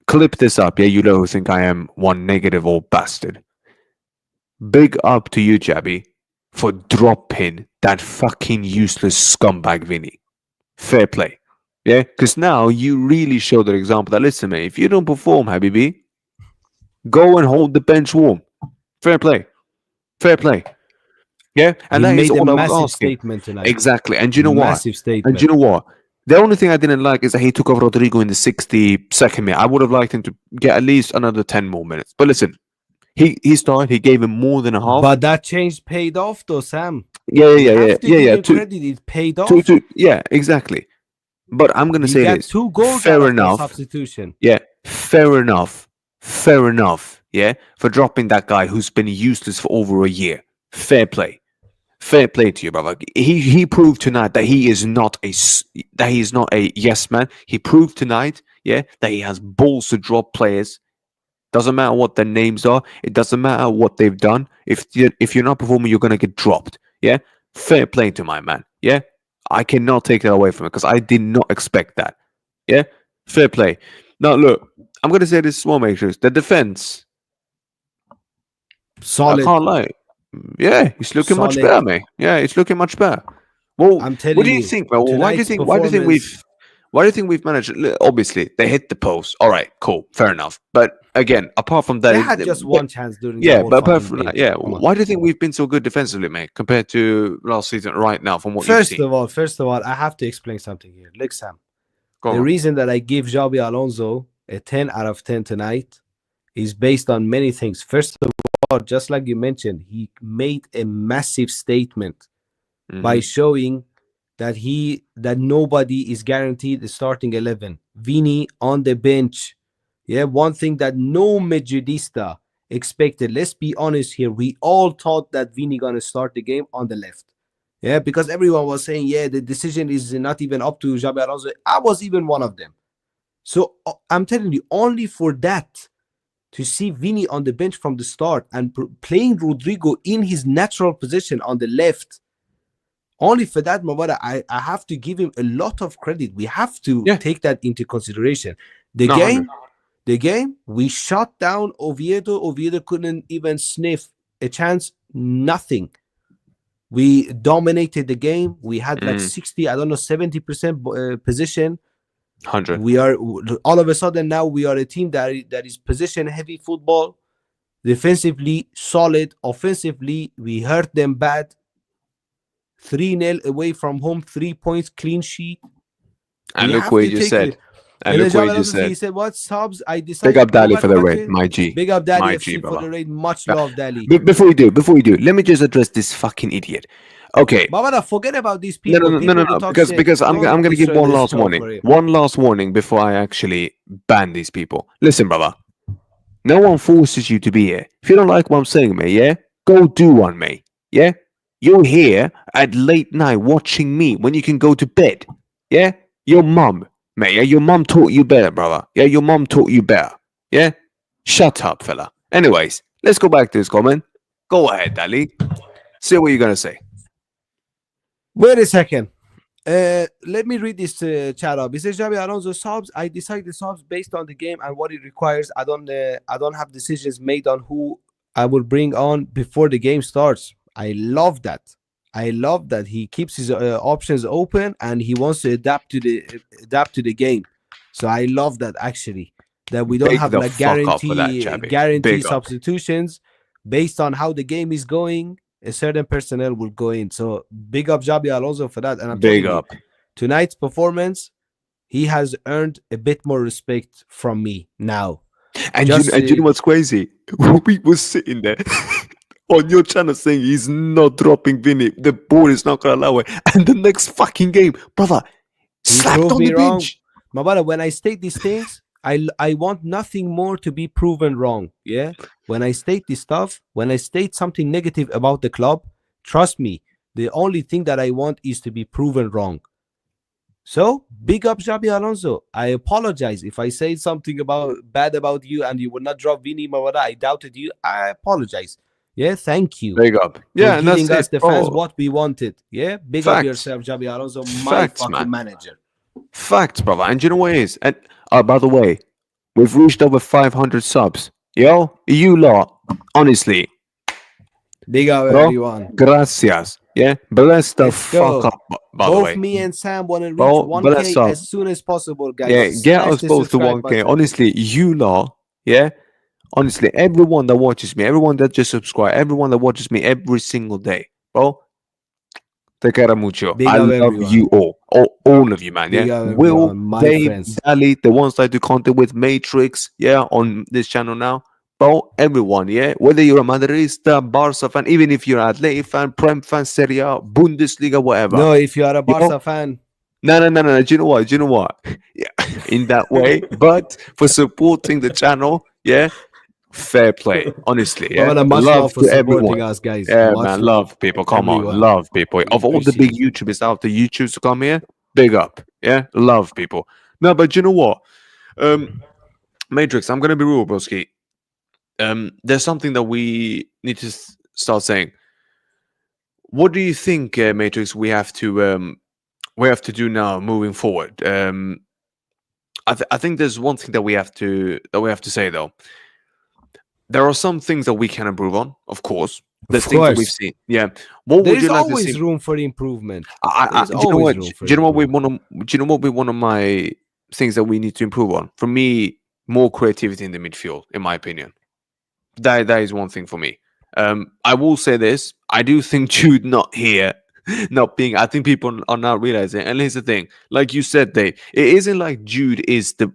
Clip this up, yeah. You know who think I am one negative old bastard. Big up to you, Xabi, for dropping that fucking useless scumbag Vinny. Fair play. Yeah, because now you really show the example that, listen, man, if you don't perform, Habibi, go and hold the bench warm. Fair play. Yeah, and he made a massive statement tonight. Exactly, and you know what? Massive statement. And you know what? The only thing I didn't like is that he took off Rodrigo in the 62nd minute. I would have liked him to get at least another 10 more minutes. But listen, he started. He gave him more than a half. But that change paid off, though, Sam. Yeah. Credit, it paid off. Yeah, exactly. But I'm gonna say this. 2 goals. Fair enough. Substitution. Yeah, fair enough. Yeah, for dropping that guy who's been useless for over a year. Fair play to you, brother. He proved tonight that he is not a yes man. He proved tonight, yeah, that he has balls to drop players. Doesn't matter what their names are. It doesn't matter what they've done. If you're not performing, you're gonna get dropped. Yeah, fair play to my man. Yeah, I cannot take that away from him because I did not expect that. Yeah, fair play. Now look, I'm gonna say this small matrix. The defense, solid. I can't lie. Yeah, it's looking much better, mate. Yeah, it's looking much better. Well, I'm telling what do you think, man? Well, why do you think we've managed? Obviously, they hit the post. All right, cool, fair enough. But again, apart from that, they had just one chance during. But apart from that, why do you think we've been so good defensively, mate, compared to last season? Right now, from what you've seen. First of all, I have to explain something here. Look, Sam, the reason that I give Xabi Alonso a 10 out of 10 tonight is based on many things. First of all, just like you mentioned, he made a massive statement by showing that nobody is guaranteed the starting 11. Vini on the bench. Yeah, one thing that no Madridista expected. Let's be honest here. We all thought that Vini gonna start the game on the left. Yeah, because everyone was saying, the decision is not even up to Xabi Alonso. I was even one of them. So I'm telling you, only for that, to see Vini on the bench from the start and playing Rodrigo in his natural position on the left, only for that, Mawada, I have to give him a lot of credit. We have to take that into consideration. The game, we shut down Oviedo. Oviedo couldn't even sniff a chance, nothing. We dominated the game. We had like 70% position. 100. We are all of a sudden now we are a team that is position heavy football, defensively solid, offensively we hurt them bad. 3-0 away from home, 3 points, clean sheet. And look what you just said. And look what you just said. He said, "What subs? I decided." Big up Dali for the raid, my G. Big up Dali FC for the raid. Much love, Dali. Before we do, let me just address this fucking idiot. Okay. Baba, forget about these people. No. Because I'm gonna give one last warning. One last warning before I actually ban these people. Listen, brother. No one forces you to be here. If you don't like what I'm saying, mate, yeah, go do one, mate. Yeah, you're here at late night watching me when you can go to bed. Yeah, your mum, mate. Yeah, your mum taught you better, brother. Yeah, your mum taught you better. Yeah, shut up, fella. Anyways, let's go back to this comment. Go ahead, Dali. See what you're gonna say. Wait a second. Let me read this chat up. It says, Xabi Alonso subs. I decide the subs based on the game and what it requires. I don't have decisions made on who I will bring on before the game starts. I love that. I love that he keeps his options open and he wants to adapt to the game. So I love that, actually, that we don't Big have the like fuck up for that, Xavi. guarantee Big up. substitutions based on how the game is going. A certain personnel will go in. So big up Xabi Alonso for that. And I'm Big telling up. you, tonight's performance, he has earned a bit more respect from me now. And you know what's crazy? We were sitting there on your channel saying he's not dropping Vinny. The board is not going to allow it. And the next fucking game, brother, slapped on the bench. My brother, when I state these things, I want nothing more to be proven wrong. Yeah. When I state this stuff, when I state something negative about the club, trust me, the only thing that I want is to be proven wrong. So big up Xabi Alonso. I apologize if I say something bad about you and you would not drop Vini Mawada. I doubted you. I apologize. Yeah, thank you. Big up. Yeah, for giving us the fans what we wanted. Yeah, big up yourself, Xabi Alonso, my fucking manager. Facts, brother. And you know what it is? And by the way, we've reached over 500 subs. Yo, you lot, honestly. Big up, everyone. Gracias. Yeah, bless the fuck up. By the way, both me and Sam want to reach 1K as soon as possible, guys. Yeah, get us both to 1K. Button. Honestly, you lot, yeah. Honestly, everyone that watches me, everyone that just subscribe, everyone that watches me every single day, bro. Te quiero mucho. I love you all of you, man. Yeah, Will, Dave, Dali, the ones that I do content with, Matrix, yeah, on this channel now. Bro, everyone, yeah, whether you're a Madridista, Barca fan, even if you're an Atleti fan, Prem fan, Serie A, Bundesliga, whatever. No, if you are a Barca fan. No. Do you know what? Yeah, in that way. But for supporting the channel, yeah, fair play. Honestly, yeah. Love for supporting us, guys. Yeah, man, love people. Come on, love people. Of all the big YouTubers out there, you choose to come here, big up. Yeah, love people. No, but you know what? Matrix, I'm gonna be real, broski. There's something that we need to start saying. What do you think, Matrix? We have to do now, moving forward. I think there's one thing that we have to say though. There are some things that we can improve on, of course. There's things that we've seen. Yeah. What would you like to see? There's always room for improvement. Do you know what? One of my things that we need to improve on. For me, more creativity in the midfield, in my opinion. That is one thing for me. I will say this. I do think Jude not here, I think people are not realizing. And here's the thing. Like you said, Dave, it isn't like Jude is the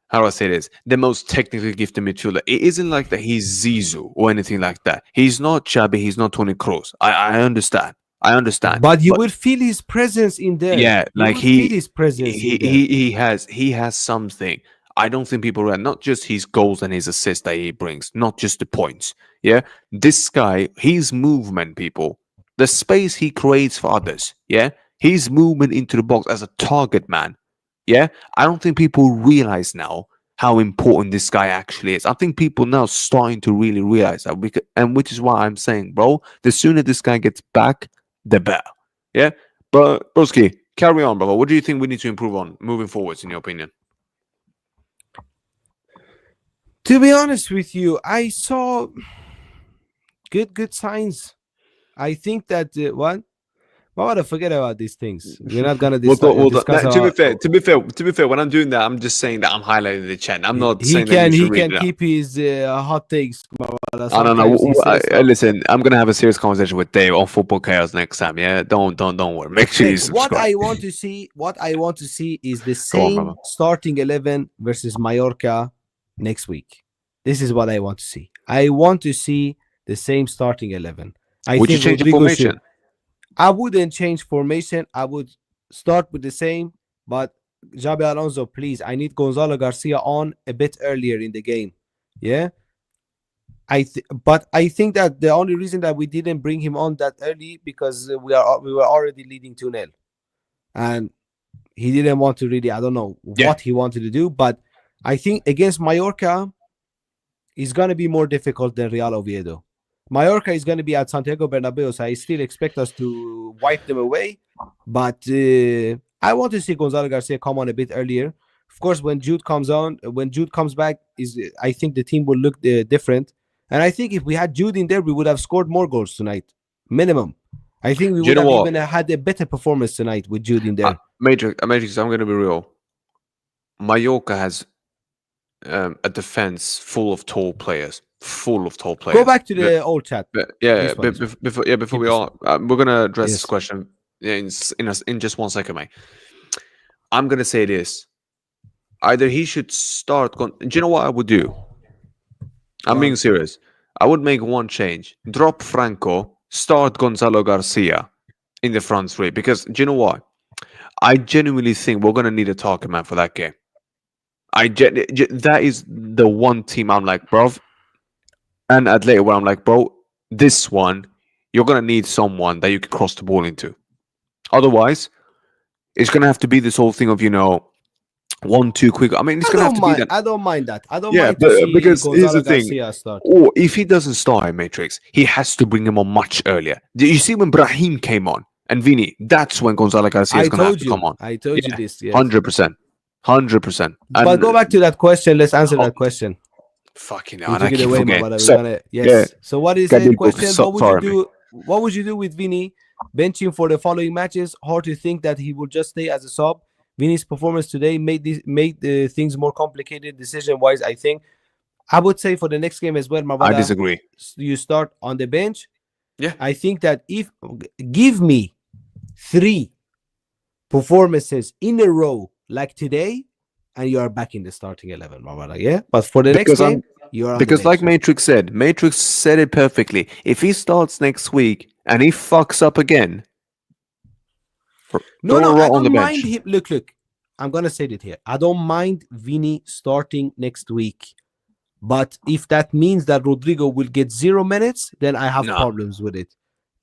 how do I say this? The most technically gifted midfielder. It isn't like that he's Zizou or anything like that. He's not Xabi. He's not Toni Kroos. I understand. But you will feel his presence in there. Yeah, like feel his presence. He has something. I don't think people realize, not just his goals and his assists that he brings, not just the points. Yeah, this guy, his movement, people, the space he creates for others. Yeah, his movement into the box as a target man. Yeah, I don't think people realize now how important this guy actually is. I think people now starting to really realize that, which is why I'm saying, bro, the sooner this guy gets back, the better. Yeah, but Broski, carry on, brother. What do you think we need to improve on moving forwards, in your opinion? To be honest with you, I saw good signs. I think that what? Why would I forget about these things? We're not gonna discuss. To be fair, when I'm doing that, I'm just saying that I'm highlighting the chat. I'm not saying that he can keep his hot takes. I don't know. Listen, I'm gonna have a serious conversation with Dave on Football Chaos next time. Yeah, don't worry. Make sure you subscribe. What I want to see is the same starting 11 versus Mallorca next week. This is what I want to see. I want to see the same starting 11. Would you change the formation? I wouldn't change formation. I would start with the same. But Xabi Alonso, please, I need Gonzalo Garcia on a bit earlier in the game. Yeah. But I think that the only reason that we didn't bring him on that early because we were already leading 2-0, and he didn't want to really. I don't know what he wanted to do, but I think against Mallorca, it's gonna be more difficult than Real Oviedo. Mallorca is going to be at Santiago Bernabeu, so I still expect us to wipe them away. But I want to see Gonzalo Garcia come on a bit earlier. Of course, when Jude comes back, I think the team will look different. And I think if we had Jude in there, we would have scored more goals tonight, minimum. I think we Do you would know have what? even had a better performance tonight with Jude in there. Matrix, I'm going to be real. Mallorca has a defense full of tall players. Go back to the old chat. Before we are, we're going to address this question in just 1 second, mate. I'm going to say this. Either he should start... do you know what I would do? I'm being serious. I would make one change. Drop Franco, start Gonzalo Garcia in the front three. Because, do you know what? I genuinely think we're going to need a target man for that game. That is the one team I'm like, bro. And Atletico, where I'm like, bro, this one, you're going to need someone that you can cross the ball into. Otherwise, it's going to have to be this whole thing of, 1-2 quick. I mean, it's going to have to be that. I don't mind that. I don't mind to see because here's the thing. Garcia start. Or if he doesn't start in Matrix, he has to bring him on much earlier. You see when Brahim came on and Vini, that's when Gonzalo Garcia is going to have to come on. I told you this. Yes. 100%. But go back to that question. Let's answer that question. Fucking hell. I keep forgetting. Yes. So what is the question? What would you do with Vini? Bench him for the following matches. Hard to think that he will just stay as a sub. Vini's performance today made the things more complicated decision-wise, I think. I would say for the next game as well, Mabada, I disagree. You start on the bench. Yeah. I think that give me 3 performances in a row like today, and you are back in the starting 11, Mabada. Yeah? But for the next game, you are on because the bench. like Matrix said it perfectly. If he starts next week and he fucks up again, I don't mind him. Look. I'm gonna say it here. I don't mind Vini starting next week, but if that means that Rodrigo will get 0 minutes, then I have problems with it.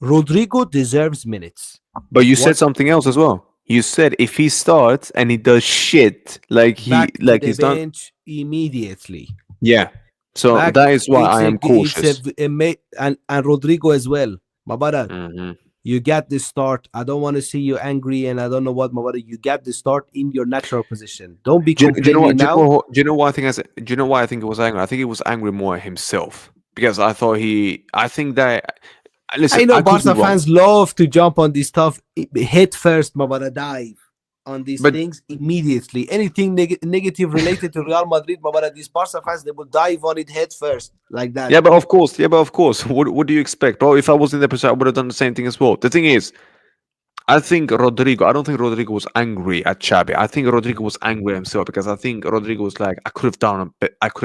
Rodrigo deserves minutes. But you said something else as well. You said if he starts and he does shit like he's done bench immediately. Yeah. So that is why I am cautious. And Rodrigo as well. Mabada, you get the start. I don't want to see you angry, and I don't know what, Mabada. You get the start in your natural position. Don't be complaining now. Do you know why I think? Do you know why I think he was angry? I think he was angry more at himself because I think that. Listen, I know Barca fans love to jump on this stuff head first, Mabada, dive on these things immediately. Anything negative related to Real Madrid, Mabada, these Barca fans, they will dive on it head first, like that. Yeah, but of course. What do you expect, bro? If I was in the position, I would have done the same thing as well. The thing is, I don't think Rodrigo was angry at Xabi. I think Rodrigo was angry at himself because I think Rodrigo was like, I could have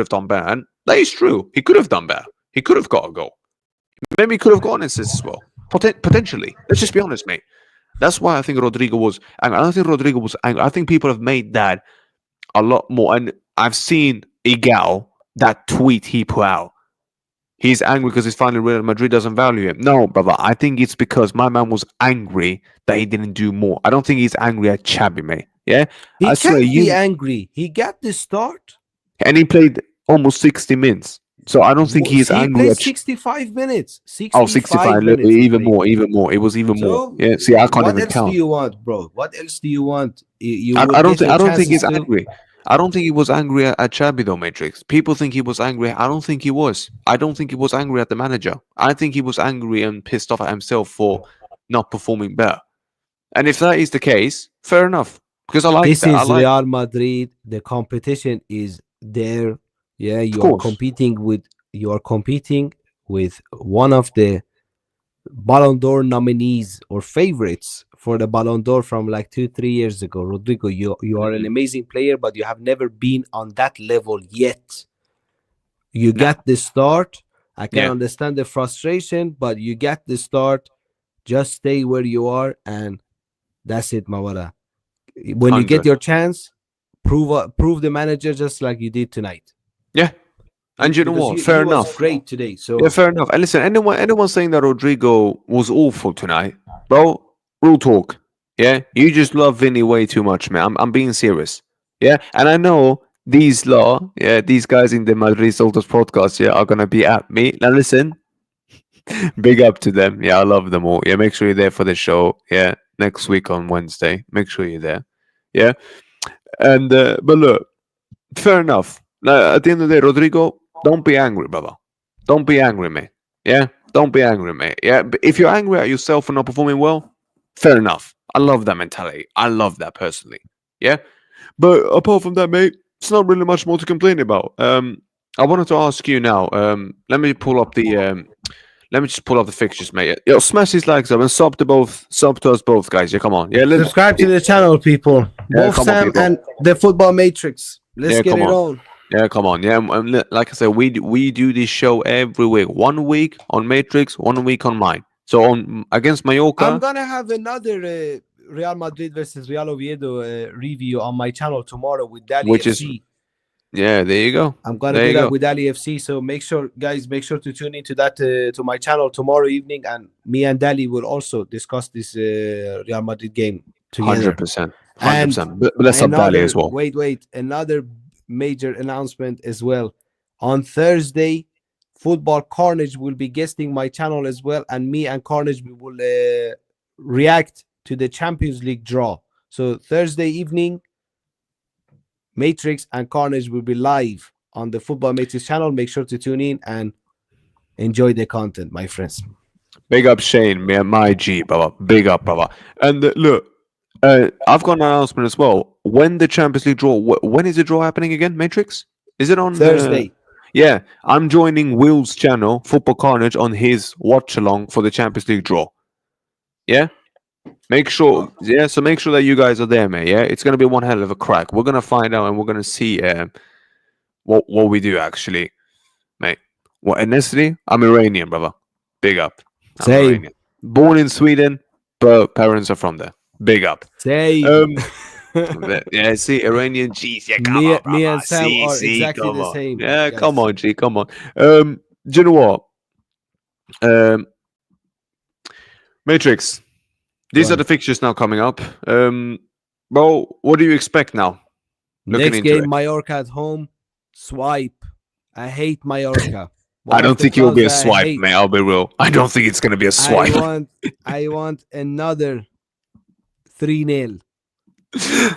done better. And that is true. He could have done better. He could have got a goal. Maybe he could have gotten an assist as well. Potentially. Let's just be honest, mate. That's why I think Rodrigo was angry. I don't think Rodrigo was angry. I think people have made that a lot more. And I've seen Igal, that tweet he put out. He's angry because he's finally realized Madrid doesn't value him. No, brother. I think it's because my man was angry that he didn't do more. I don't think he's angry at Xabi, mate. Yeah? He can't be angry. He got the start. And he played almost 60 minutes. So I don't think he's angry. He played 65 minutes. 65 minutes. Even more. It was even more. Yeah. See, I can't even count. What else do you want, bro? What else do you want? I don't think he's angry. I don't think he was angry at Xabi though, Matrix. People think he was angry. I don't think he was. I don't think he was angry at the manager. I think he was angry and pissed off at himself for not performing better. And if that is the case, fair enough. Because I like this that. This is Real Madrid. The competition is there. Yeah, you are competing with one of the Ballon d'Or nominees or favorites for the Ballon d'Or from like 2-3 years ago. Rodrigo, you are an amazing player, but you have never been on that level yet. You get the start. I can understand the frustration, but you get the start. Just stay where you are, and that's it, Mawara. When you get your chance, prove the manager just like you did tonight. Yeah. And you know what? Fair enough. Great today. So yeah, fair enough. And listen, anyone saying that Rodrigo was awful tonight, bro, real talk. Yeah, you just love Vinny way too much, man. I'm being serious. Yeah, and I know these guys in the Madrid Soltos podcast, are gonna be at me. Now listen, big up to them. Yeah, I love them all. Yeah, make sure you're there for the show. Yeah, next week on Wednesday. Make sure you're there. Yeah, and but look, fair enough. At the end of the day, Rodrigo, don't be angry, brother. don't be angry, mate. Yeah, don't be angry, mate. Yeah, but if you're angry at yourself for not performing well, fair enough. I love that mentality. I love that personally. Yeah, but apart from that, mate, it's not really much more to complain about. I wanted to ask you now. Let me pull up the. Let me just pull up the fixtures, mate. Yo, smash these likes up and sub to us both, guys. Yeah, come on. Yeah, subscribe to the channel, people. Both Sam and the Football Matrix. Let's get it on. Yeah, come on. Yeah, like I said, we do this show every week. 1 week on Matrix, 1 week on mine. So on against Mallorca, I'm gonna have another Real Madrid versus Real Oviedo review on my channel tomorrow with Dali FC. Yeah, there you go. I'm gonna do that with Ali FC. So make sure to tune into that to my channel tomorrow evening, and me and Dali will also discuss this Real Madrid game together. 100%. 100%. But let's have Dali as well. Wait, another major announcement as well. On Thursday, Football Carnage will be guesting my channel as well, and me and Carnage we will react to the Champions League draw. So Thursday evening, Matrix and Carnage will be live on the Football Matrix channel. Make sure to tune in and enjoy the content, my friends. Big up Shane, man, my G, brother. Big up, brother. And look, I've got an announcement as well. When the Champions League draw, when is the draw happening again, Matrix? Is it on Thursday? Yeah, I'm joining Will's channel, Football Carnage, on his watch along for the Champions League draw. Yeah? Make sure that you guys are there, mate. Yeah, it's gonna be one hell of a crack. We're gonna find out and we're gonna see what we do actually, mate. What ethnicity? I'm Iranian, brother. Big up. Same. Iranian. Born in Sweden, but parents are from there. Big up. Same. Yeah, see, Iranian G's. Yeah, me and Sam are exactly the same. Yeah, guys. Come on, G, come on. Do you know what? Matrix. These are the fixtures now coming up. Bro, what do you expect now? Next game, Mallorca at home. Swipe. I hate Mallorca. I don't think it will be a swipe, man. I'll be real. I don't think it's going to be a swipe. I want another 3-0.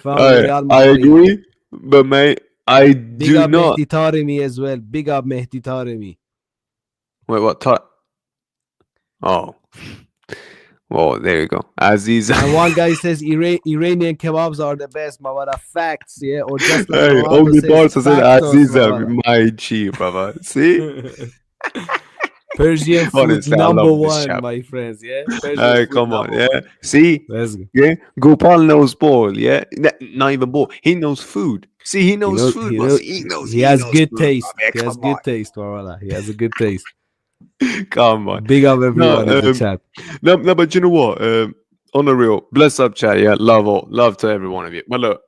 I agree, but mate, I do not. Big up Mehdi Taremi as well. Big up Mehdi Taremi. Wait, what? Oh. Oh, there you go. Aziz. And one guy says Iranian kebabs are the best, but facts, yeah? Or just like only Barca said Aziz, my G, brother. See? Persian food honestly, number one, my friends, yeah? Come on, yeah? See? Let's go. Yeah? Gopal knows ball, yeah? Not even ball. He knows food. See, he knows food. He has good taste. He has good taste, Marwala. He has a good taste. Come on. Big up everyone in the chat. No, but you know what? On the real, bless up chat, yeah. Love to every one of you. But look,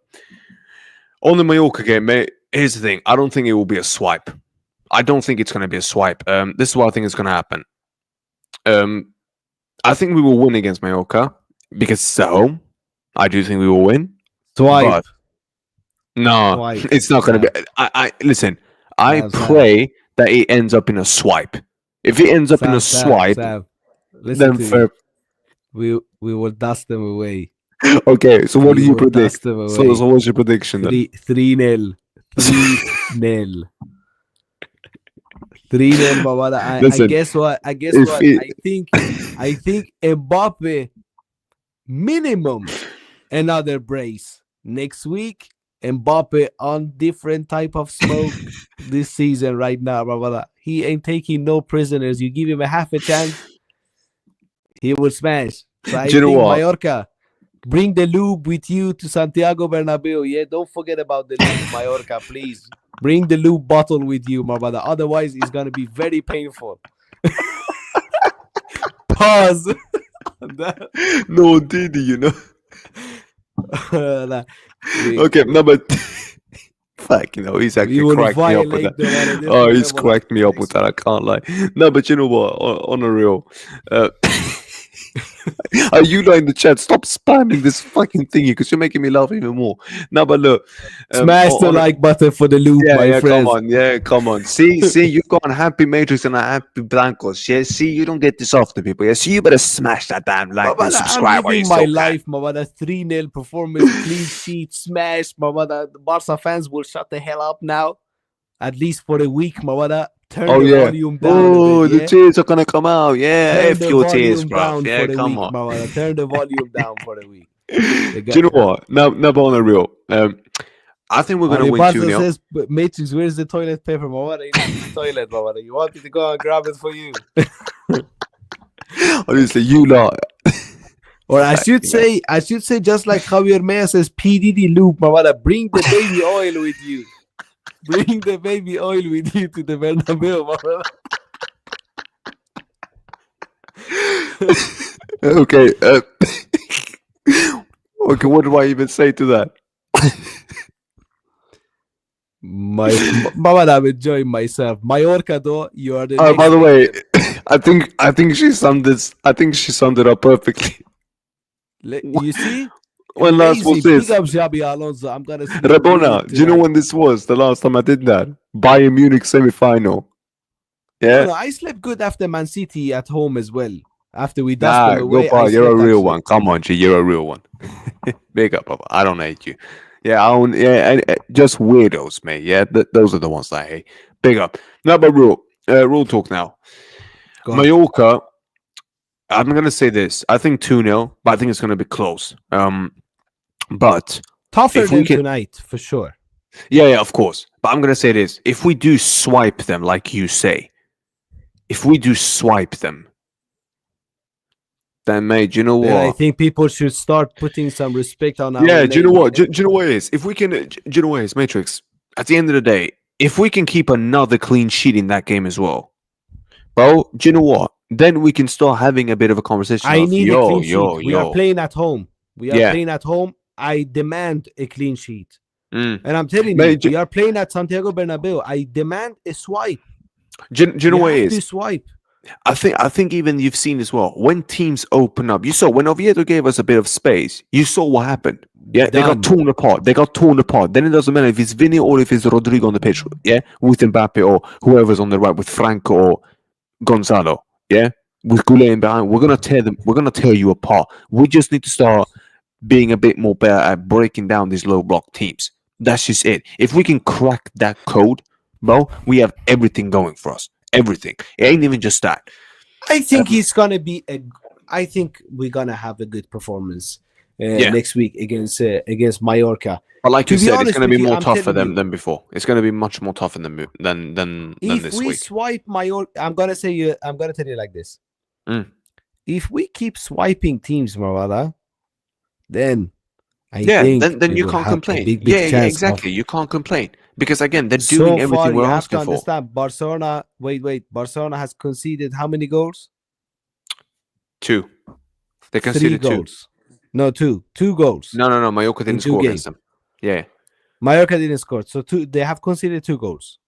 on the Mallorca game, mate, here's the thing. I don't think it will be a swipe. I don't think it's going to be a swipe. This is what I think is going to happen. I think we will win against Mallorca because it's at home. I do think we will win. Swipe. No, swipe. It's not going to be. I listen. I pray that it ends up in a swipe. If it ends up in a swipe, then fair. We will dust them away. Okay, so what do you predict? So what's your prediction then? 3-0. 3-0. 3-0, Babada. I guess what? I think Mbappe minimum another brace next week. Mbappe on different type of smoke this season right now, Babada. He ain't taking no prisoners. You give him a half a chance, he will smash. So I think Mallorca, bring the lube with you to Santiago Bernabeu. Yeah, don't forget about the lube, Mallorca, please. Bring the lube bottle with you, my brother. Otherwise, it's gonna be very painful. Pause. No, Didi, you know. Okay, no, but fuck, you know, he's actually cracked me up with that. Oh, he's cracked me up with that. I can't lie. No, but you know what? On a real, are you not in the chat? Stop spamming this fucking thingy because you're making me laugh even more. No, but look, smash the like button for the loop, my friends. Come on. See, you've got a happy Matrix and a happy Blancos. Yeah, see, you don't get this off the people. Yeah, see, you better smash that damn like and subscribe. I'm living my life, my brother. 3-0 performance, clean sheet, smash, my brother. The Barca fans will shut the hell up now, at least for a week, my brother. turn the volume down a bit, the tears are gonna come out. Yeah, turn F the your tears, volume bro. down Yeah, for the come week, on. brother. Turn the volume down for the week. Do you know what? Now, on the real, I think we're gonna win 2-0. Says, Matrix, where's the toilet paper, brother? You need the toilet, brother. You want me to go and grab it for you? Honestly, you lot. Or I should say, just like Javier Mea says, PDD loop, my brother. Bring the baby oil with you. Bring the baby oil with you to the Bernabeu, my brother. Okay. Okay, what do I even say to that? Mama, I'm enjoying myself. Mallorca, though, you are the. Oh, by the way, I think she summed this. I think she summed it up perfectly. You see, when last was this? Big up Xabi Alonso. I'm gonna see Rabona, do you know when this was? The last time I did that, Bayern Munich semi-final. Yeah, no, I slept good after Man City at home as well. After we dust them away, you're a real one. Come on, G, you're a real one. Big up, Papa. I don't hate you. Yeah, just weirdos, mate. Yeah, those are the ones I hate. Big up. No, but rule talk now. Mallorca, I'm gonna say this. I think 2-0, but I think it's gonna be close. But tougher than tonight for sure. Yeah, of course. But I'm gonna say this: if we do swipe them, like you say, then, mate, you know what? I think people should start putting some respect on our do you know what? Do you know what it is? If we can, do you know what it is, Matrix? At the end of the day, if we can keep another clean sheet in that game as well, bro, do you know what? Then we can start having a bit of a conversation. I need a clean sheet. We are playing at home. Playing at home. I demand a clean sheet. And I'm telling you, we are playing at Santiago Bernabeu. I demand a swipe. Do you know what it is? To swipe. I think even you've seen as well, when teams open up, you saw when Oviedo gave us a bit of space, you saw what happened. Yeah, they got torn apart. Then it doesn't matter if it's Vinny or if it's Rodrigo on the pitch, yeah, with Mbappe or whoever's on the right, with Franco or Gonzalo, yeah, with Goulet behind. We're gonna tear you apart. We just need to start being a bit more better at breaking down these low block teams. That's just it. If we can crack that code, bro, we have everything going for us. Everything. It ain't even just that. I think he's gonna be I think we're gonna have a good performance next week against Mallorca. But like you said, it's gonna be more tough for them than before. It's gonna be much more tougher than this week. If we swipe Mallorca, I'm gonna tell you like this. If we keep swiping teams, Marwala, then then you can't complain. Exactly. You can't complain. Because again, they're doing everything we're asking for. Understand, Barcelona. Wait. Barcelona has conceded how many goals? 2. They conceded 2 goals. No, 2. 2 goals. No. Mallorca didn't score against them. Yeah. Mallorca didn't score. So they have conceded 2 goals.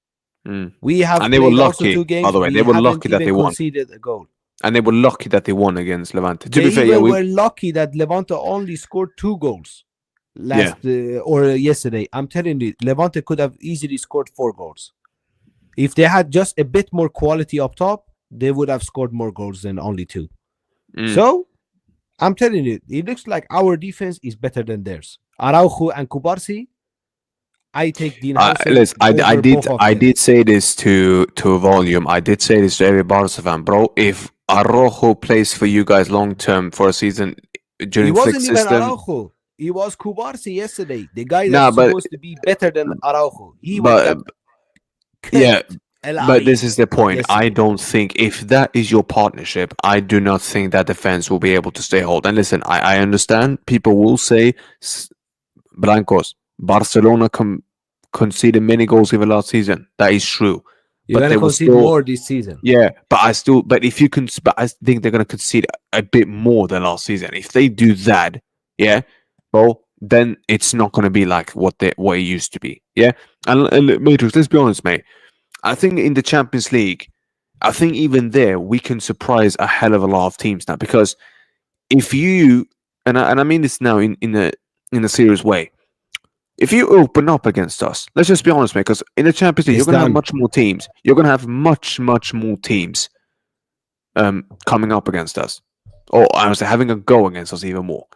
We have, and they were lucky. 2 games. By the way, they were lucky that they won. Conceded a goal. And they were lucky that they won against Levante. To be fair, we were lucky that Levante only scored 2 goals. Yesterday. I'm telling you, Levante could have easily scored 4 goals. If they had just a bit more quality up top, they would have scored more goals than only 2. So, I'm telling you, it looks like our defense is better than theirs. Araujo and Kubarsi, I take Dean Howson. Listen, I did say this to Volume. I did say this to every Barca fan, bro. If Araujo plays for you guys long term for a season during fixed system, even Araujo. It was Kubarsi yesterday, the guy that's supposed to be better than Araujo. But this is the point. I don't think if that is your partnership, I do not think that defense will be able to stay hold. And listen, I understand people will say, Blancos, Barcelona conceded many goals even last season. That is true. You're going to concede more this season. Yeah, but I think they're going to concede a bit more than last season. If they do that, yeah, bro, then it's not going to be like what it used to be. Yeah, and Matrix, let's be honest, mate. I think in the Champions League, I think even there we can surprise a hell of a lot of teams now, because if you and I mean this now in a serious way, if you open up against us, let's just be honest, mate, because in the Champions League you're going to have much more teams. You're going to have much more teams coming up against us, or I was having a go against us even more.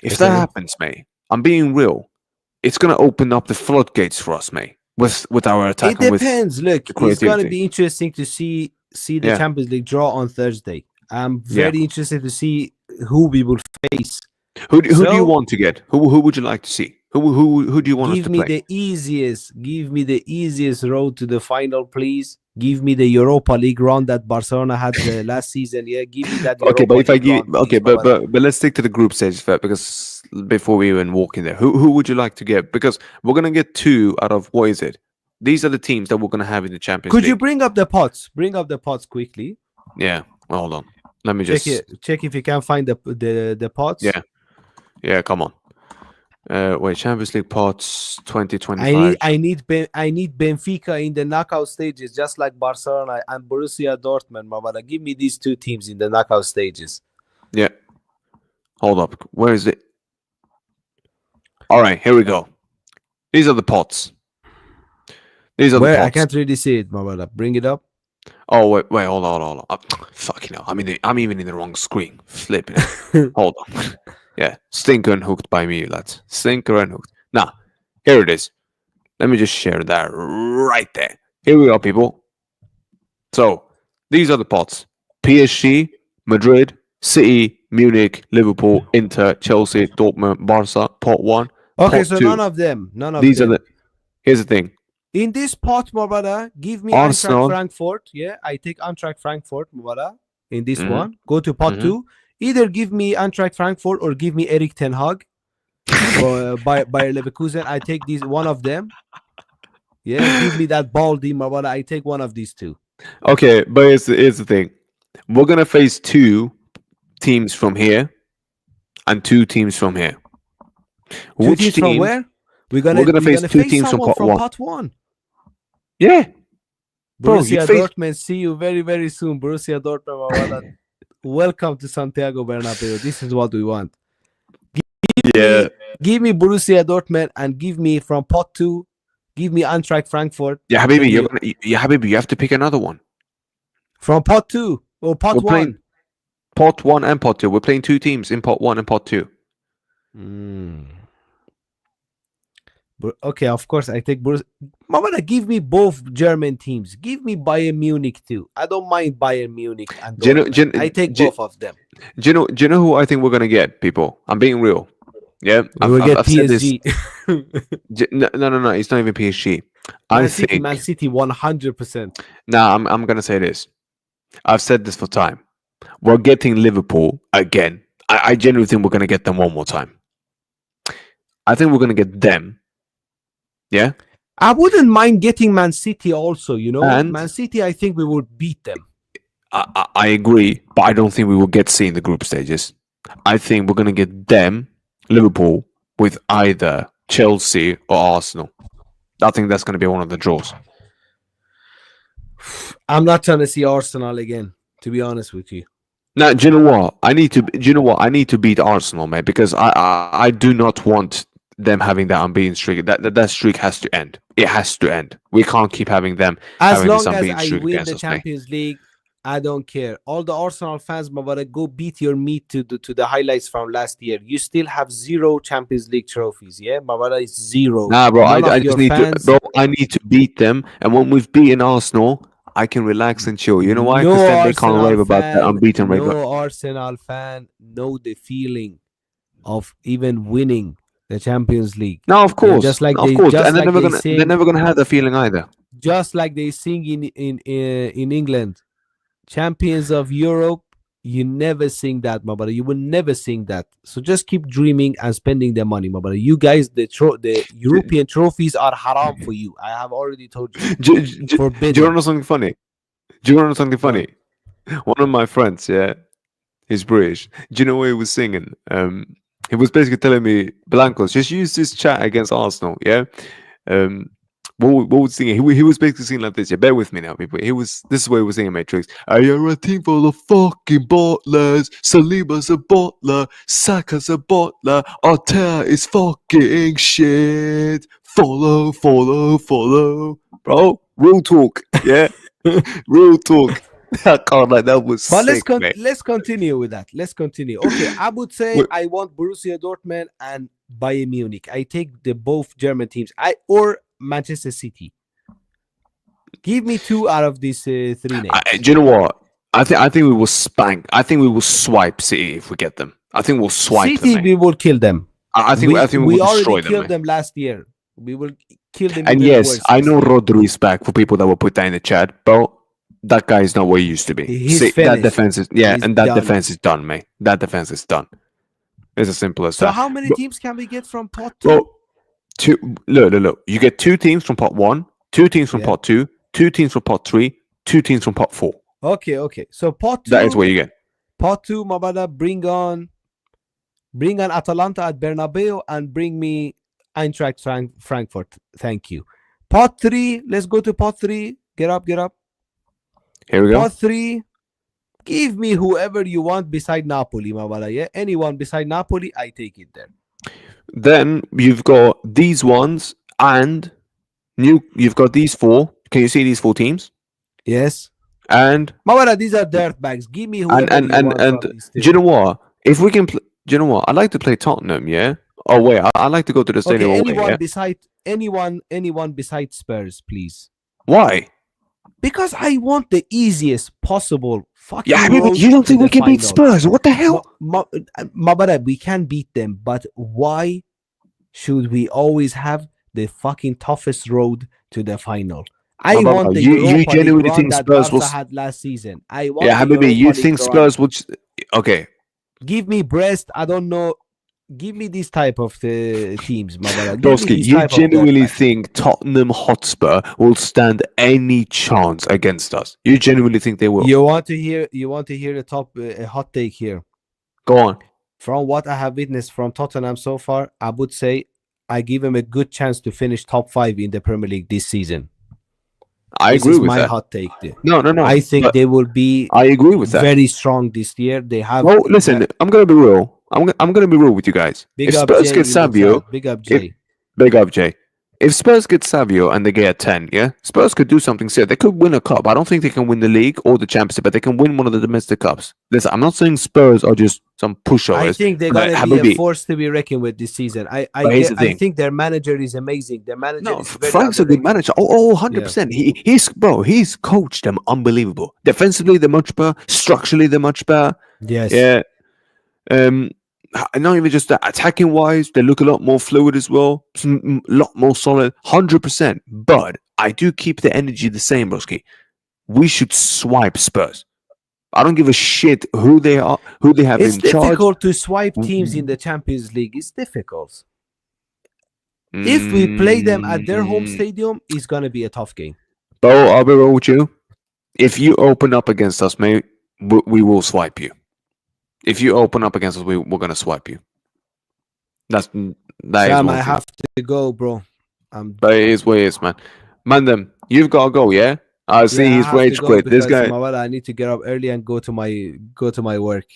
If that happens, mate, I'm being real. It's going to open up the floodgates for us, mate. with our attack. It depends. Look, it's gonna be interesting to see the Champions League draw on Thursday. I'm very interested to see who we will face. Who do you want to get? Who would you like to see? Who do you want us to play? Give me the easiest road to the final, please. Give me the Europa League run that Barcelona had the last season. Yeah, give me that. Okay, but if I give but let's stick to the group stage first, because before we even walk in there, who would you like to get? Because we're gonna get 2 out of what is it? These are the teams that we're gonna have in the Champions League. Could you bring up the pots? Bring up the pots quickly. Yeah, hold on. Let me just check if you can find the pots. Yeah, come on. Wait, Champions League pots 2025. I need Benfica in the knockout stages, just like Barcelona and Borussia Dortmund, my brother. Give me these 2 teams in the knockout stages. Yeah. Hold up. Where is it? All right, here we go. These are the pots. These are the pots. I can't really see it, my brother. Bring it up. Oh wait, hold on. Fucking hell. I'm even in the wrong screen. Flipping it. Hold on. Yeah, stinker and hooked by me, lads. Stinker and hooked. Now, here it is. Let me just share that right there. Here we are, people. So, these are the pots. PSG, Madrid, City, Munich, Liverpool, Inter, Chelsea, Dortmund, Barca, pot 1. Okay, pot so 2. none of them. These are here's the thing. In this pot, my brother, give me Eintracht Frankfurt. Yeah, I take Eintracht Frankfurt, my brother. In this one, go to pot 2. Either give me Eintracht Frankfurt or give me Erik ten Hag by Leverkusen. I take one of them. Yeah, give me that Baldy, my brother. I take one of these 2. Okay, but here's the thing. We're going to face 2 teams from here and 2 teams from here. Which teams from where? We're gonna face 2 teams from pot 1. Yeah. Borussia Dortmund, see you very, very soon. Borussia Dortmund, my brother. Welcome to Santiago Bernabeu. This is what we want. Give me Borussia Dortmund and give me from pot 2. Give me Eintracht Frankfurt. Yeah, Habibi, you have to pick another one. From pot 2 or pot 1? Pot 1 and pot 2. We're playing 2 teams in pot 1 and pot 2. Okay, of course I take Borussia. Mama, give me both German teams. Give me Bayern Munich too. I don't mind Bayern Munich and I take both of them. Do you know who I think we're gonna get, people? I'm being real. Yeah, we'll get PSG. No. It's not even PSG. Man City 100%. Now I'm gonna say this. I've said this for time. We're getting Liverpool again. I genuinely think we're gonna get them one more time. I think we're gonna get them. Yeah, I wouldn't mind getting Man City also. And Man City, I think we would beat them. I agree, but I don't think we will get C in the group stages. I think we're gonna get them, Liverpool, with either Chelsea or Arsenal. I think that's gonna be one of the draws. I'm not trying to see Arsenal again, to be honest with you. Now, do you know what? I need to beat Arsenal, mate, because I do not want them having that unbeaten streak. That streak has to end. It has to end. We can't keep having them as long as I win the Champions League. I don't care. All the Arsenal fans, my brother, go beat your meat to the highlights from last year. You still have 0 Champions League trophies. Yeah, my brother, is 0. Nah, bro, I just need I need to beat them, and when we've beaten Arsenal, I can relax and chill. You know why? Because then they can't rave about that unbeaten record. No Arsenal fan know the feeling of even winning the Champions League. No, of course, and they're never gonna have the feeling either. Just like they sing in England, champions of Europe. You never sing that, my brother. You will never sing that. So just keep dreaming and spending the money, my brother. You guys, the European trophies are haram for you. I have already told you. Do you want to know something funny? One of my friends, yeah, he's British. Do you know what he was singing? He was basically telling me, Blancos, just use this chat against Arsenal, yeah? What was singing? He was basically singing like this. Yeah, bear with me now, people. This is what he was singing, Matrix. You're a team full of fucking bottlers. Saliba's a bottler. Saka's a bottler. Arteta is fucking shit. Follow. Bro, real talk. Yeah? Real talk. I can't, like, that was but sick, let's continue with that. Let's continue. Okay, I would say I want Borussia Dortmund and Bayern Munich. I take the both German teams. Or Manchester City. Give me 2 out of these 3 names. Do you know what? I think we will spank. I think we will swipe City if we get them. I think we'll swipe City, them. we will kill them. I think we will destroy already killed them last year. We will kill them. And yes, I know Rodri is back. For people that will put that in the chat, but that guy is not what he used to be. That defense is defense is done, mate. That defense is done. It's as simple as that. So how many teams can we get from pot 2? Look. You get 2 teams from pot 1, 2 teams from pot 2, 2 teams from pot 3, 2 teams from pot 4. Okay. So pot 2. That is what you get. Pot 2, my brother. Bring on Atalanta at Bernabeu and bring me Eintracht Frankfurt. Thank you. Pot 3. Let's go to pot 3. Get up. Here we go. Pot 3. Give me whoever you want beside Napoli, my brother. Yeah, anyone beside Napoli, I take it there. Then you've got these ones, and you've got these 4. Can you see these 4 teams? Yes. And my brother, these are dirt bags. Give me whoever you want. And do you know what? If we can, do you know what? I'd like to play Tottenham. Yeah. Oh wait, I like to go to the stadium. Anyone besides Spurs, please. Why? Because I want the easiest possible fucking. Yeah, but you don't think we can beat Spurs? What the hell? My brother, we can beat them, but why should we always have the fucking toughest road to the final? I want the you genuinely think Spurs will had last season. I want. Yeah, Habibi, you think Spurs would? Okay. Give me Brest. I don't know. Give me this type of teams, my brother. Broski, you genuinely think Tottenham Hotspur will stand any chance against us? You genuinely think they will? You want to hear the top hot take here? Go on. From what I have witnessed from Tottenham so far, I would say I give them a good chance to finish top 5 in the Premier League this season. I agree with that. This is my hot take. No. I think they will be. I agree with that. Very strong this year. They have. Oh, listen, I'm gonna be real. I'm gonna be real with you guys. If Spurs get Savio, big up Jay. Big up Jay. If Spurs get Savio and they get a 10, yeah, Spurs could do something serious. They could win a cup. I don't think they can win the league or the championship, but they can win one of the domestic cups. Listen, I'm not saying Spurs are just some pushovers. I think they're gonna be a force to be reckoned with this season. I think their manager is amazing. Their manager is very Frank's a good manager. 100%. Yeah. He's coached them unbelievable. Defensively, they're much better. Structurally, they're much better. Yes. Yeah. Not even just that, attacking wise, they look a lot more fluid as well, a lot more solid, 100%. But I do keep the energy the same, broski. We should swipe Spurs. I don't give a shit who they are, who they have in charge. It's difficult to swipe teams in the Champions League. It's difficult. If we play them at their home stadium, it's gonna be a tough game. Bo, I'll be real with you. If you open up against us, mate, we will swipe you. If you open up against us, we're gonna swipe you. That Sam, I have to go, bro. But it is what it is, man. Mandem, you've got to go, yeah? I see his rage quit. This guy. I need to get up early and go to my work.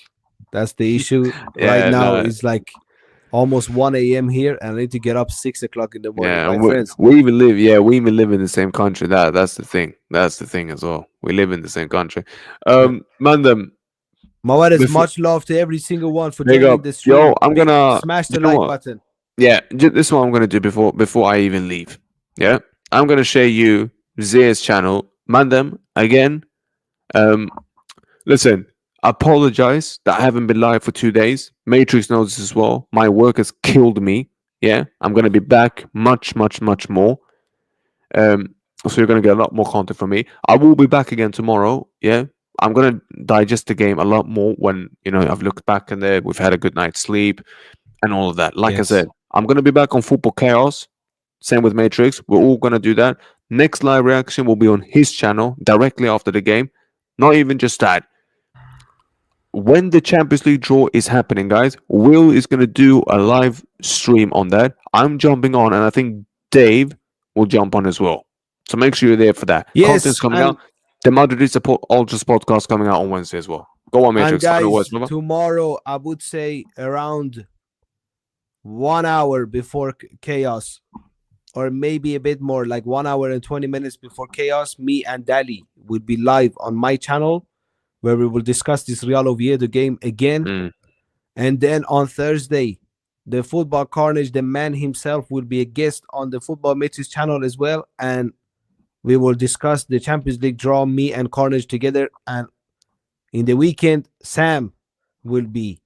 That's the issue. Right now it's like almost 1 a.m. here, and I need to get up 6 o'clock in the morning. Yeah, we even live in the same country. That's the thing. That's the thing as well. We live in the same country. Mandem. Mawad is much love to every single one for joining this stream. Yo, I'm gonna smash the like button. Yeah, this is what I'm gonna do before I even leave. Yeah, I'm gonna share you Zia's channel. Mandem again. Listen, I apologize that I haven't been live for 2 days. Matrix knows this as well. My work has killed me. Yeah, I'm gonna be back much more. So you're gonna get a lot more content from me. I will be back again tomorrow. Yeah. I'm gonna digest the game a lot more when I've looked back and we've had a good night's sleep and all of that. Like I said, I'm gonna be back on Football Chaos. Same with Matrix. We're all gonna do that. Next live reaction will be on his channel directly after the game. Not even just that. When the Champions League draw is happening, guys, Will is gonna do a live stream on that. I'm jumping on, and I think Dave will jump on as well. So make sure you're there for that. Yes, content's coming out. The Madrid Ultras podcast coming out on Wednesday as well. Go on, Matrix. And guys, tomorrow, I would say around 1 hour before Chaos, or maybe a bit more, like 1 hour and 20 minutes before Chaos, me and Dali will be live on my channel, where we will discuss this Real Oviedo game again. And then on Thursday, the Football Carnage, the man himself, will be a guest on the Football Matrix channel as well. And we will discuss the Champions League draw, me and Carnage together. And in the weekend, Sam will be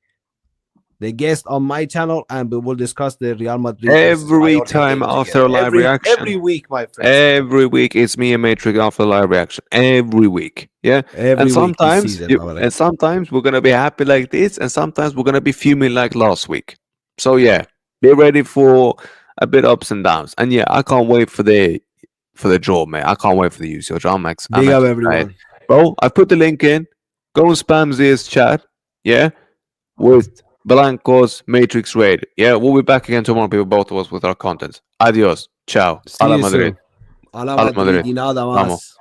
the guest on my channel, and we will discuss the Real Madrid every time after a live reaction. Every week, my friend. Every week, it's me and Matrix after a live reaction. Every week, yeah. And sometimes we're gonna be happy like this, and sometimes we're gonna be fuming like last week. So yeah, be ready for a bit ups and downs. And yeah, I can't wait for the draw, mate. I can't wait for the UCL draw. Big up, everyone. Bro, I put the link in. Go and spam Zia's chat. Yeah, with Blanco's Matrix Raid. Yeah, we'll be back again tomorrow, people, both of us, with our content. Adios. Ciao. A la Madrid. A la Madrid y nada más. Vamos.